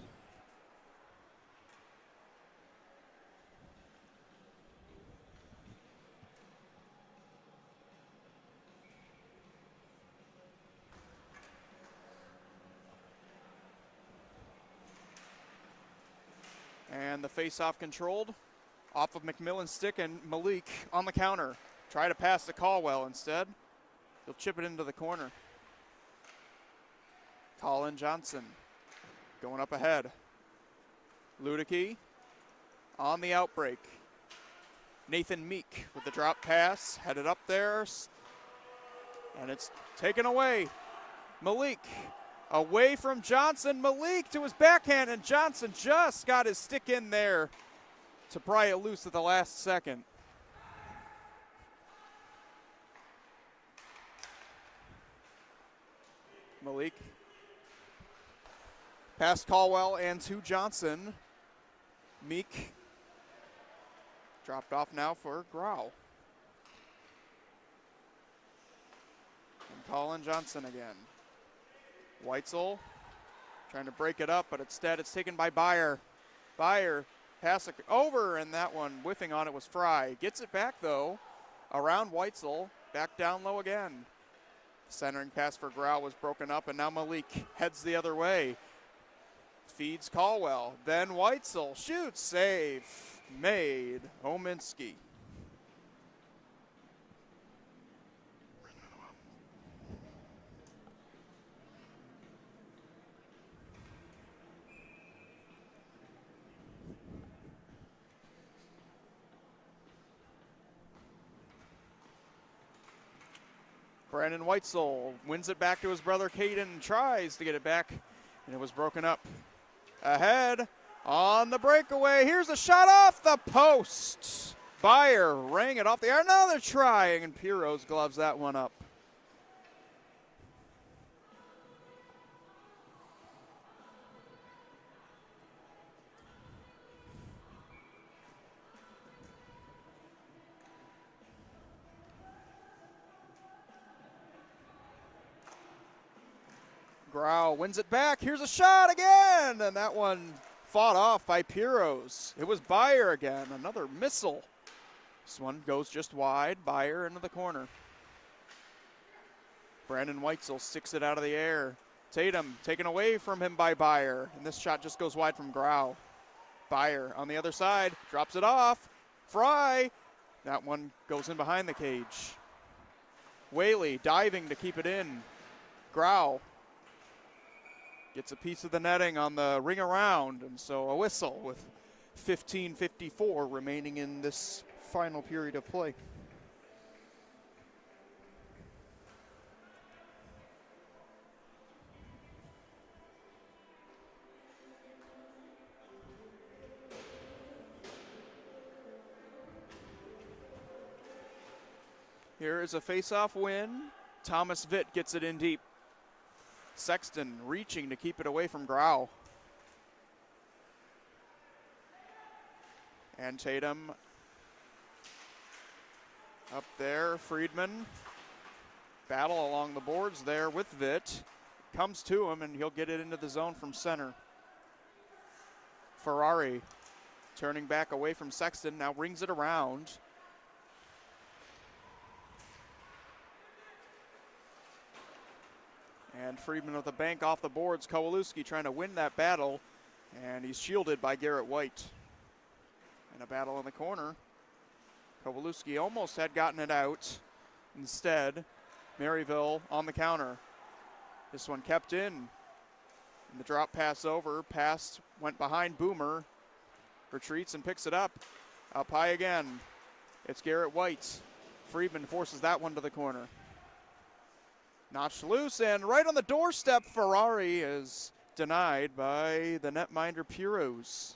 S1: And the face-off controlled off of McMillan's stick, and Malik on the counter. Try to pass to Caldwell instead. He'll chip it into the corner. Colin Johnson going up ahead. Ludicky on the outbreak. Nathan Meek with the drop pass, headed up there, and it's taken away. Malik away from Johnson. Malik to his backhand, and Johnson just got his stick in there to pry it loose at the last second. Malik past Caldwell and to Johnson. Meek dropped off now for Grau. And Colin Johnson again. Weitzel trying to break it up, but instead it's taken by Byer. Byer pass it over, and that one whiffing on it was Fry. Gets it back though, around Weitzel, back down low again. Centering pass for Grau was broken up, and now Malik heads the other way. Feeds Caldwell, then Weitzel shoots, save made. Ominski. Brandon Weitzel wins it back to his brother Caden, tries to get it back, and it was broken up. Ahead on the breakaway. Here's a shot off the post. Byer rang it off the air. Another try, and Piros gloves that one up. Grau wins it back. Here's a shot again, and that one fought off by Piros. It was Byer again, another missile. This one goes just wide. Byer into the corner. Brandon Weitzel sticks it out of the air. Tatum taken away from him by Byer, and this shot just goes wide from Grau. Byer on the other side, drops it off. Fry, that one goes in behind the cage. Whaley diving to keep it in. Grau gets a piece of the netting on the ring around, and so a whistle with 15:54 remaining in this final period of play. Here is a face-off win. Thomas Vitt gets it in deep. Sexton reaching to keep it away from Grau. And Tatum up there. Friedman. Battle along the boards there with Vitt. Comes to him, and he'll get it into the zone from center. Ferrari turning back away from Sexton. Now rings it around. And Friedman with the bank off the boards. Kowalewski trying to win that battle, and he's shielded by Garrett White. And a battle in the corner. Kowalewski almost had gotten it out. Instead, Maryville on the counter. This one kept in. And the drop pass over. Pass went behind Boomer. Retreats and picks it up. Up high again. It's Garrett White. Friedman forces that one to the corner. Notched loose, and right on the doorstep, Ferrari is denied by the netminder Piros.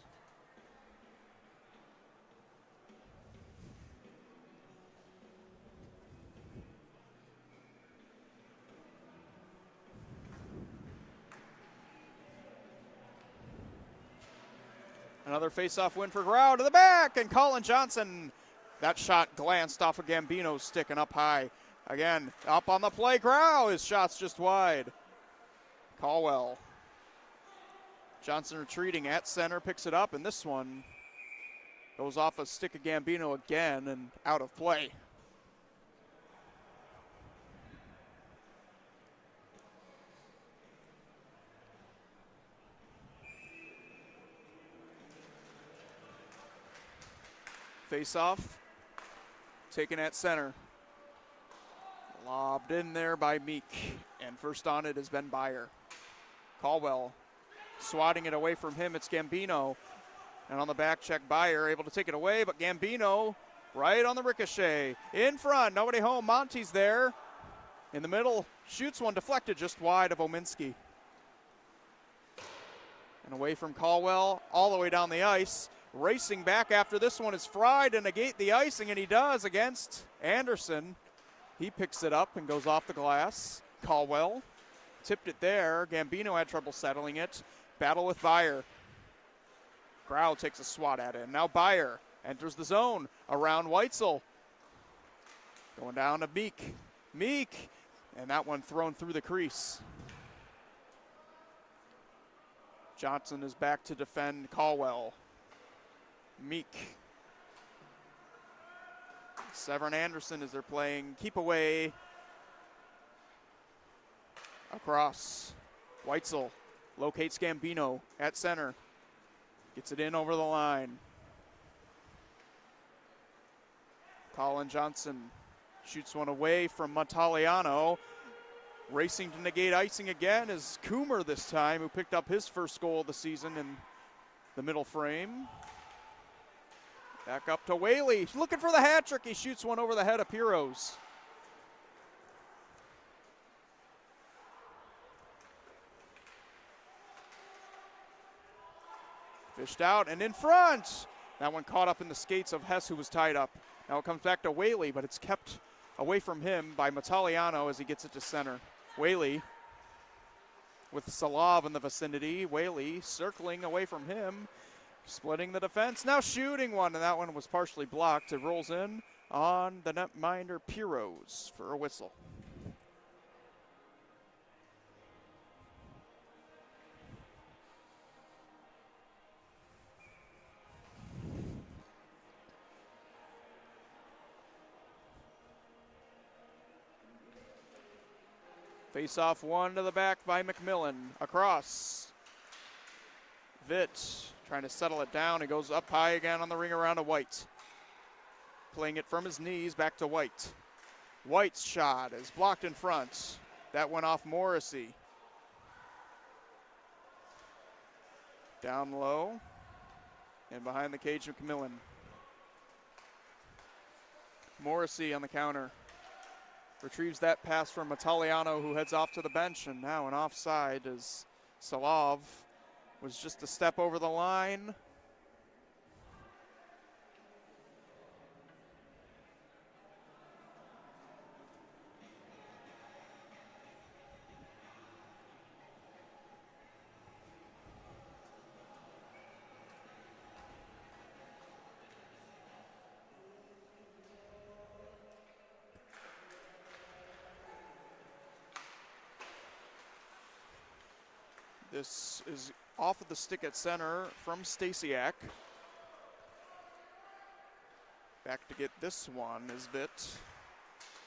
S1: Another face-off win for Grau to the back, and Colin Johnson That shot glanced off of Gambino's stick and up high. Again, up on the play. Grau, his shot's just wide. Caldwell. Johnson retreating at center, picks it up, and this one goes off a stick of Gambino again and out of play. Face off, taken at center. Lobbed in there by Meek, and first on it has been Byer. Caldwell swatting it away from him, it's Gambino. And on the back check, Byer able to take it away, but Gambino right on the ricochet. In front, nobody home, Monty's there. In the middle, shoots one, deflected just wide of Ominski. And away from Caldwell, all the way down the ice. Racing back after this one is Fry to negate the icing, and he does against Anderson. He picks it up and goes off the glass. Caldwell tipped it there. Gambino had trouble settling it. Battle with Byer. Grau takes a swat at it. And now Byer enters the zone around Weitzel. Going down to Meek. Meek. And that one thrown through the crease. Johnson is back to defend Caldwell. Meek. Severn Anderson as they're playing keep away. Across. Weitzel locates Gambino at center. Gets it in over the line. Colin Johnson shoots one away from Montaliano. Racing to negate icing again is Coomer this time, who picked up his first goal of the season in the middle frame. Back up to Whaley, looking for the hat trick. He shoots one over the head of Piros. Fished out and in front. That one caught up in the skates of Hess, who was tied up. Now it comes back to Whaley, but it's kept away from him by Montaliano as he gets it to center. Whaley with Salav in the vicinity. Whaley circling away from him. Splitting the defense, now shooting one, and that one was partially blocked. It rolls in on the netminder Piros for a whistle. Face off one to the back by McMillan. Across. Vitt trying to settle it down. He goes up high again on the ring around to White. Playing it from his knees back to White. White's shot is blocked in front. That went off Morrissey. Down low. And behind the cage, McMillan. Morrissey on the counter. Retrieves that pass from Montaliano, who heads off to the bench. And now an offside as Salav was just a step over the line. This is off of the stick at center from Stasiak. Back to get this one is Vitt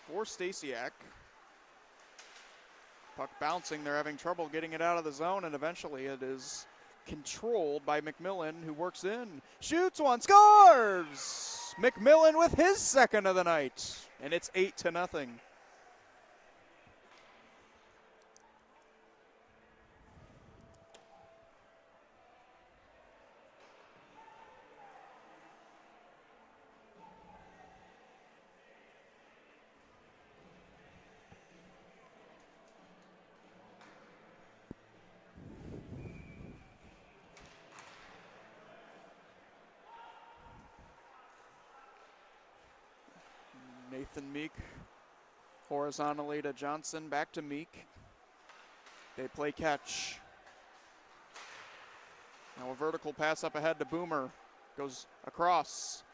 S1: for Stasiak. Puck bouncing, they're having trouble getting it out of the zone, and eventually it is controlled by McMillan, who works in, shoots one, scores! McMillan with his second of the night, and it's 8-0. Nathan Meek horizontally to Johnson, back to Meek. They play catch. Now a vertical pass up ahead to Boomer. Goes across.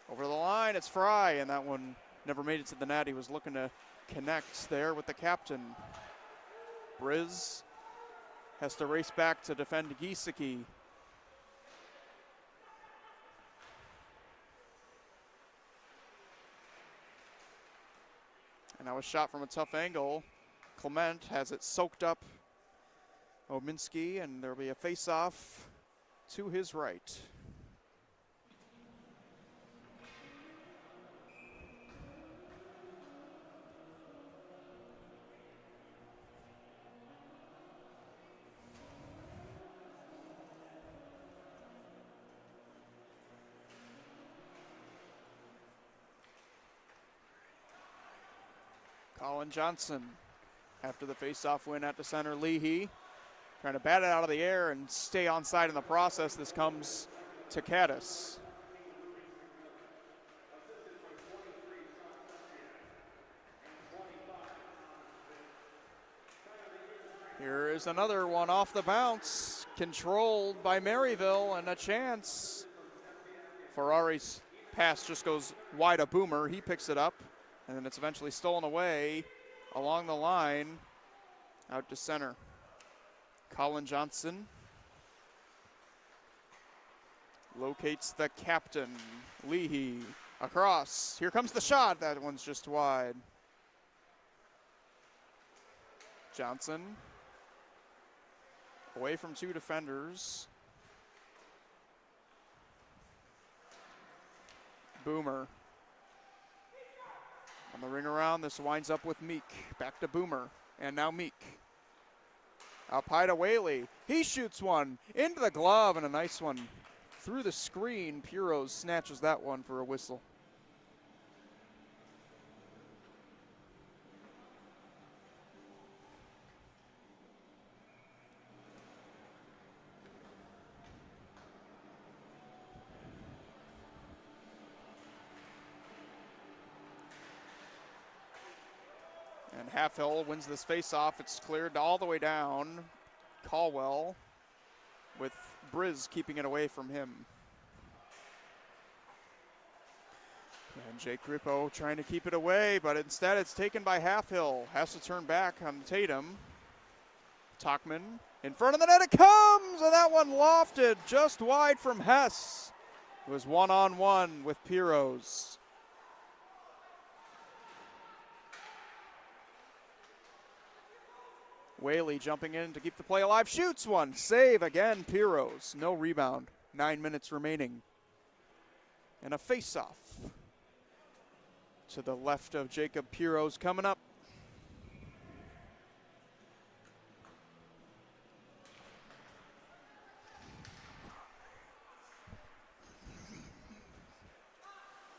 S1: Over the line, it's Fry, and that one never made it to the net. He was looking to connect there with the captain. Briz has to race back to defend Giesecke. And now a shot from a tough angle. Clement has it soaked up. Ominski, and there'll be a face-off to his right. Colin Johnson, after the face-off win at the center, Leahy trying to bat it out of the air and stay onside in the process. This comes to Caddis. Here is another one off the bounce, controlled by Maryville, and a chance. Ferrari's pass just goes wide of Boomer. He picks it up, and then it's eventually stolen away along the line out to center. Colin Johnson locates the captain, Leahy, across. Here comes the shot. That one's just wide. Johnson away from two defenders. Boomer on the ring around. This winds up with Meek. Back to Boomer, and now Meek. Up high to Whaley. He shoots one into the glove, and a nice one through the screen. Piros snatches that one for a whistle. And Halfhill wins this face-off. It's cleared all the way down. Caldwell with Briz keeping it away from him. And Jake Grippo trying to keep it away, but instead it's taken by Halfhill. Has to turn back on Tatum. Talkman in front of the net. It comes, and that one lofted just wide from Hess. It was one-on-one with Piros. Whaley jumping in to keep the play alive. Shoots one. Save again, Piros. No rebound. 9 minutes remaining. And a face-off to the left of Jacob Piros coming up.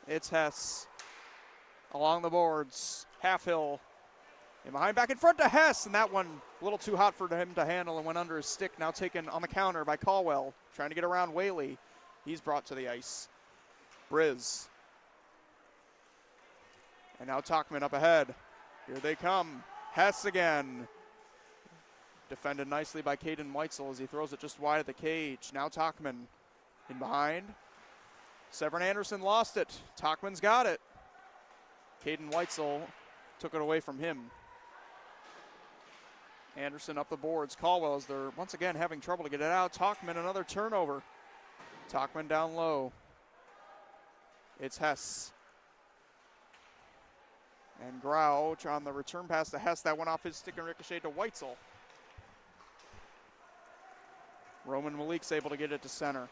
S1: It's Hess along the boards. Halfhill in behind, back in front to Hess, and that one a little too hot for him to handle and went under his stick. Now taken on the counter by Caldwell, trying to get around Whaley. He's brought to the ice. Briz. And now Talkman up ahead. Here they come. Hess again. Defended nicely by Caden Weitzel as he throws it just wide of the cage. Now Talkman in behind. Severin Anderson lost it. Talkman's got it. Caden Weitzel took it away from him. Anderson up the boards. Caldwell's they're once again having trouble to get it out. Talkman, another turnover. Talkman down low. It's Hess. And Grouch on the return pass to Hess. That went off his stick and ricocheted to Weitzel. Roman Malik's able to get it to center.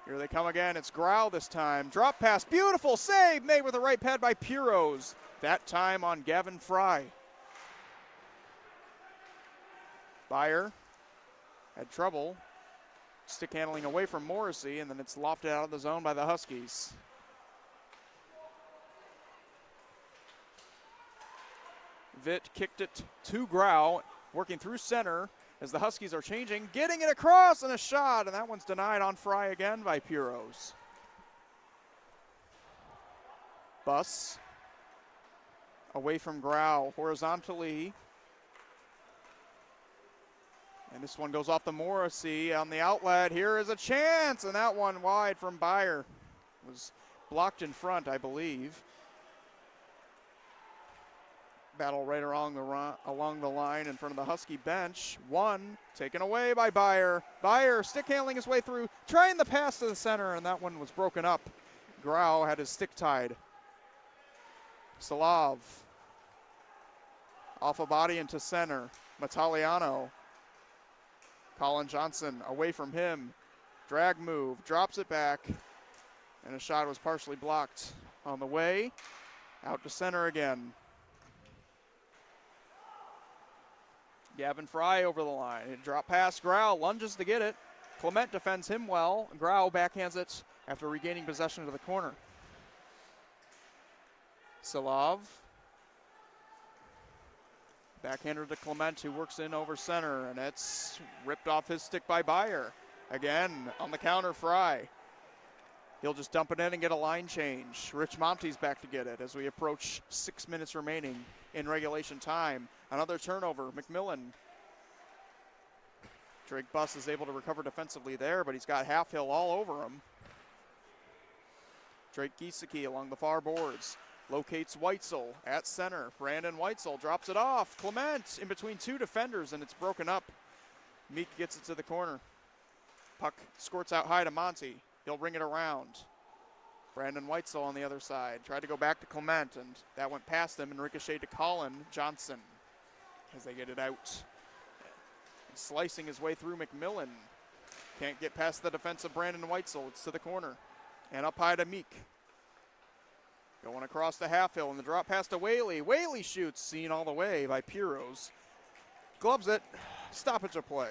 S1: Here they come again. It's Grau this time. Drop pass. Beautiful save made with the right pad by Piros. That time on Gavin Fry. Byer had trouble stick handling away from Morrissey, and then it's lofted out of the zone by the Huskies. Vitt kicked it to Grau, working through center as the Huskies are changing, getting it across, and a shot, and that one's denied on Fry again by Piros. Bus away from Grau, horizontally And this one goes off the Morrissey on the outlet. Here is a chance, and that one wide from Byer. Was blocked in front, I believe. Battle right along the line in front of the Husky bench. One taken away by Byer. Byer stick handling his way through, trying the pass to the center, and that one was broken up. Grau had his stick tied. Salav off a body into center. Mataliano. Colin Johnson away from him. Drag move, drops it back, and a shot was partially blocked on the way. Out to center again. Gavin Fry over the line. Drop pass, Grau lunges to get it. Clement defends him well. Grau backhands it after regaining possession to the corner. Salav. Backhander to Clement, who works in over center, and it's ripped off his stick by Byer. Again, on the counter, Fry. He'll just dump it in and get a line change. Rich Monty's back to get it as we approach 6 minutes remaining in regulation time. Another turnover, McMillan. Drake Buss is able to recover defensively there, but he's got Halfhill all over him. Drake Giesecke along the far boards. Locates Weitzel at center. Brandon Weitzel drops it off. Clement in between two defenders, and it's broken up. Meek gets it to the corner. Puck squirts out high to Monty. He'll bring it around. Brandon Weitzel on the other side. Tried to go back to Clement, and that went past him and ricocheted to Colin Johnson as they get it out. And slicing his way through McMillan. Can't get past the defense of Brandon Weitzel. It's to the corner. And up high to Meek. Going across the Halfhill, and the drop pass to Whaley. Whaley shoots, seen all the way by Piros. Gloves it. Stoppage of play.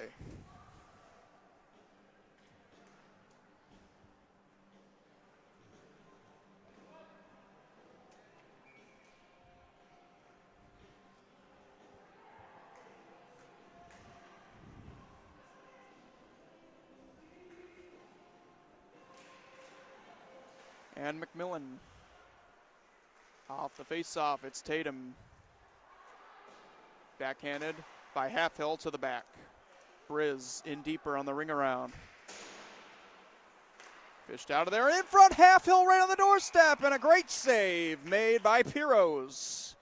S1: And McMillan off the face-off. It's Tatum. Backhanded by Halfhill to the back. Briz in deeper on the ring around. Fished out of there. In front, Halfhill right on the doorstep. And a great save made by Piros.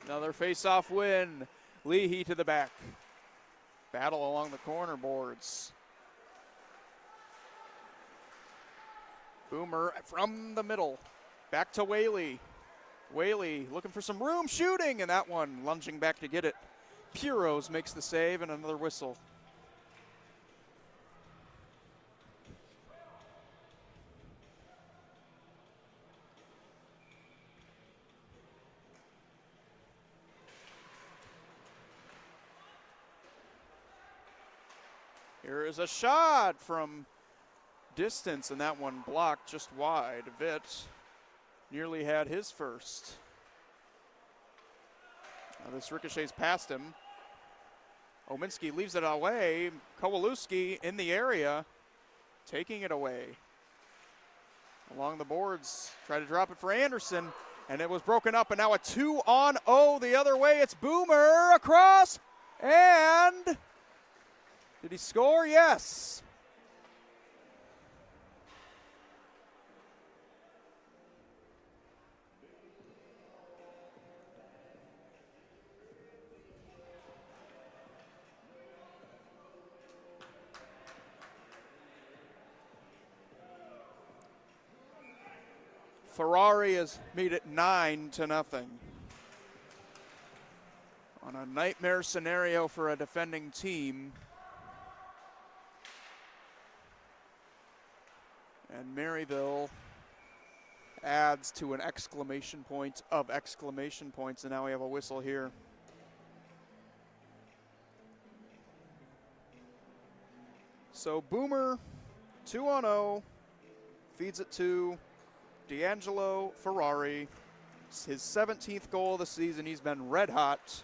S1: Another face-off win. Leahy to the back. Battle along the corner boards. Boomer from the middle. Back to Whaley. Whaley looking for some room, shooting, and that one lunging back to get it. Piros makes the save and another whistle. Here is a shot from distance, and that one blocked just wide. Vitt nearly had his first. Now this ricochets past him. Ominski leaves it away. Kowalewski in the area, taking it away. Along the boards, try to drop it for Anderson, and it was broken up, and now a 2-on-0 the other way. It's Boomer across, and did he score? Yes. Ferrari has made it 9-0. On a nightmare scenario for a defending team. And Maryville adds to an exclamation point of exclamation points, and now we have a whistle here. So Boomer, 2-on-0, feeds it to D'Angelo Ferrari. It's his 17th goal of the season. He's been red hot.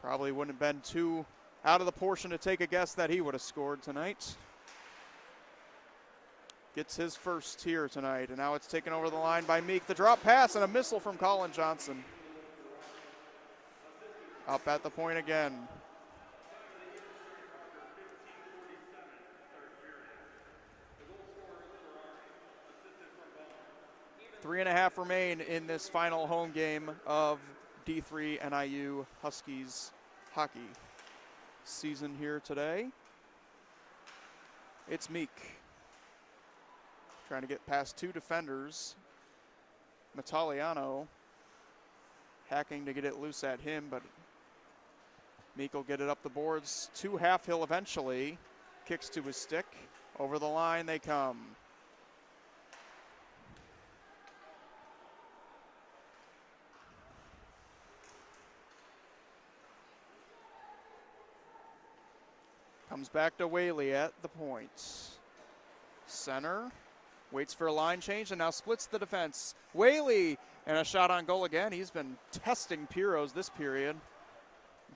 S1: Probably wouldn't have been too out of the portion to take a guess that he would have scored tonight. Gets his first here tonight, and now it's taken over the line by Meek. The drop pass and a missile from Colin Johnson. Up at the point again. Three and a half remain in this final home game of D3 NIU Huskies hockey season here today. It's Meek trying to get past two defenders. Metaliano hacking to get it loose at him, but Meek will get it up the boards to Halfhill eventually. Kicks to his stick. Over the line they come. Comes back to Whaley at the point. Center. Waits for a line change and now splits the defense. Whaley and a shot on goal again. He's been testing Piros this period.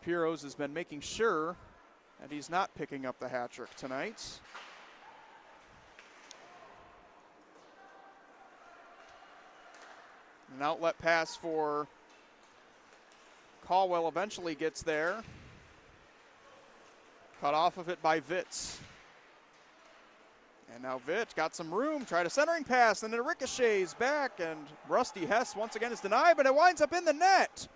S1: Piros has been making sure that he's not picking up the hat trick tonight. An outlet pass for Caldwell eventually gets there. Cut off of it by Vitz. And now Vitz got some room, tried a centering pass, and it ricochets back, and Rusty Hess once again is denied, but it winds up in the net.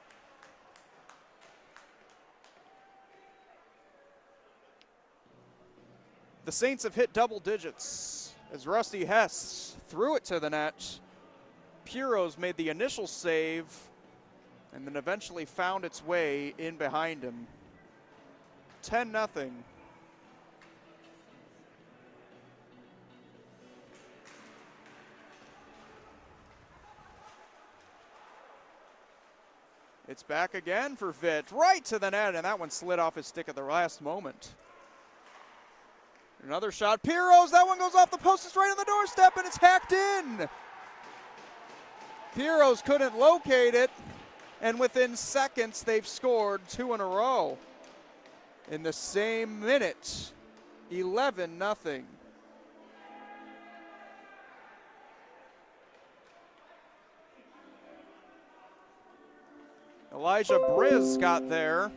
S1: The Saints have hit double digits as Rusty Hess threw it to the net. Piros made the initial save and then eventually found its way in behind him. 10-0. It's back again for Vitt, right to the net, and that one slid off his stick at the last moment. Another shot, Piros, that one goes off the post, it's right on the doorstep, and it's hacked in. Piros couldn't locate it, and within seconds they've scored two in a row. In the same minute, 11-0. Elijah Briz got there.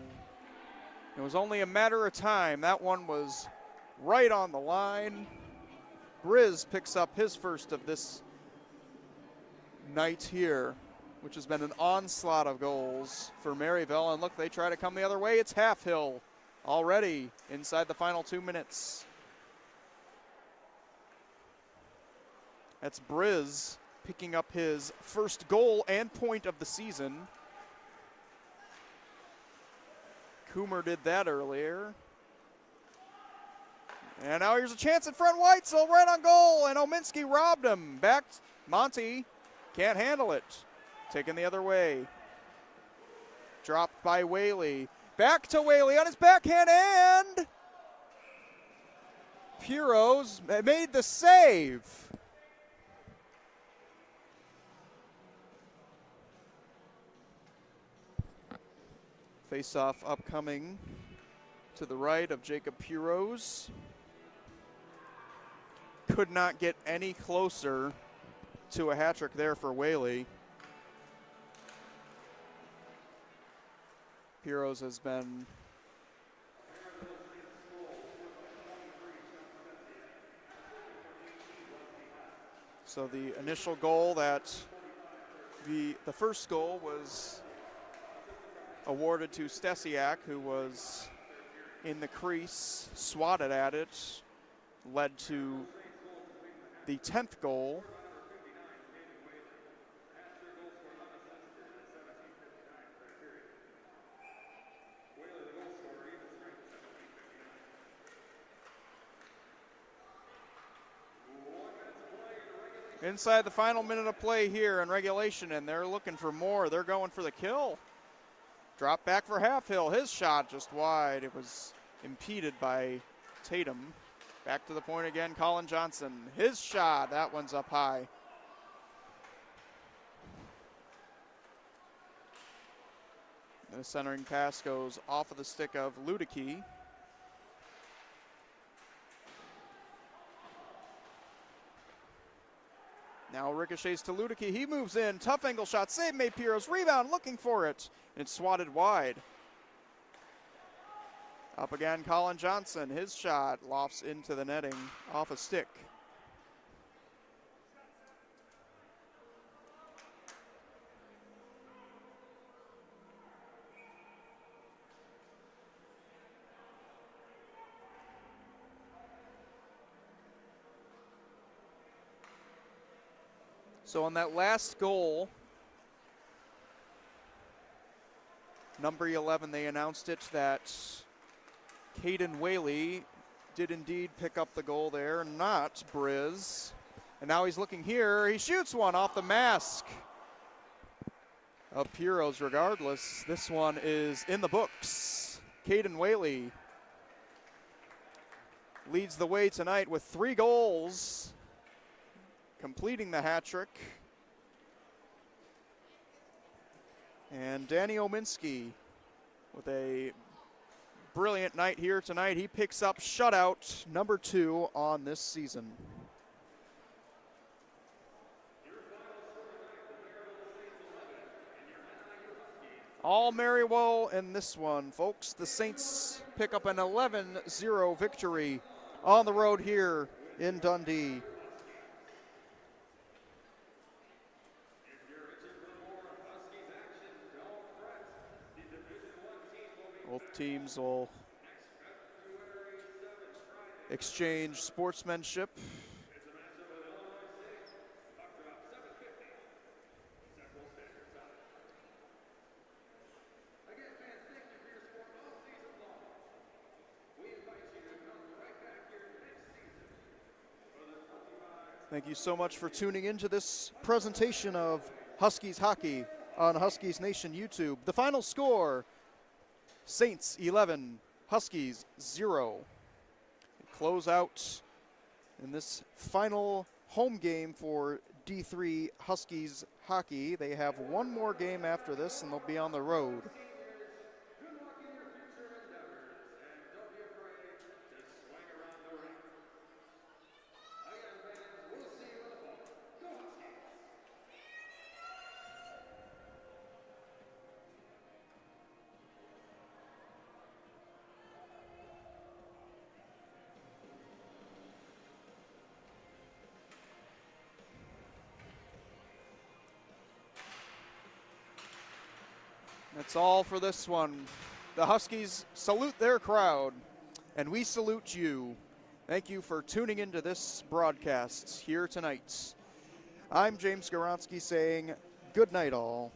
S1: It was only a matter of time. That one was right on the line. Briz picks up his first of this night here, which has been an onslaught of goals for Maryville. And look, they try to come the other way. It's Halfhill already inside the final 2 minutes. That's Briz picking up his first goal and point of the season. Coomer did that earlier. And now here's a chance in front. Weitzel right on goal, and Ominski robbed him. Back, Monty can't handle it. Taken the other way. Dropped by Whaley. Back to Whaley on his backhand, and Piros made the save. Face-off upcoming to the right of Jacob Piros. Could not get any closer to a hat trick there for Whaley. Piros has been so the initial goal that the first goal was awarded to Stasiak, who was in the crease, swatted at it, led to the 10th goal. Inside the final minute of play here in regulation, and they're looking for more. They're going for the kill. Drop back for Halfhill. His shot just wide. It was impeded by Tatum. Back to the point again, Colin Johnson. His shot, that one's up high. The centering pass goes off of the stick of Ludicky. Now ricochets to Ludicky. He moves in. Tough angle shot. Save made Piros. Rebound looking for it. And it's swatted wide. Up again, Colin Johnson. His shot lofts into the netting off a stick. So on that last goal, number 11, they announced it that Caden Whaley did indeed pick up the goal there, not Briz. And now he's looking here. He shoots one off the mask of Piros regardless. This one is in the books. Caden Whaley leads the way tonight with 3 goals, completing the hat trick. And Danny Ominski with a brilliant night here tonight. He picks up shutout number 2 on this season. All Maryville in this one, folks. The Saints pick up an 11-0 victory on the road here in Dundee. Both teams will exchange sportsmanship. Thank you so much for tuning into this presentation of Huskies Hockey on Huskies Nation YouTube. The final score, Saints 11, Huskies 0. Close out in this final home game for D3 Huskies Hockey. They have one more game after this and they'll be on the road. That's all for this one. The Huskies salute their crowd, and we salute you. Thank you for tuning into this broadcast here tonight. I'm James Goronsky saying good night all.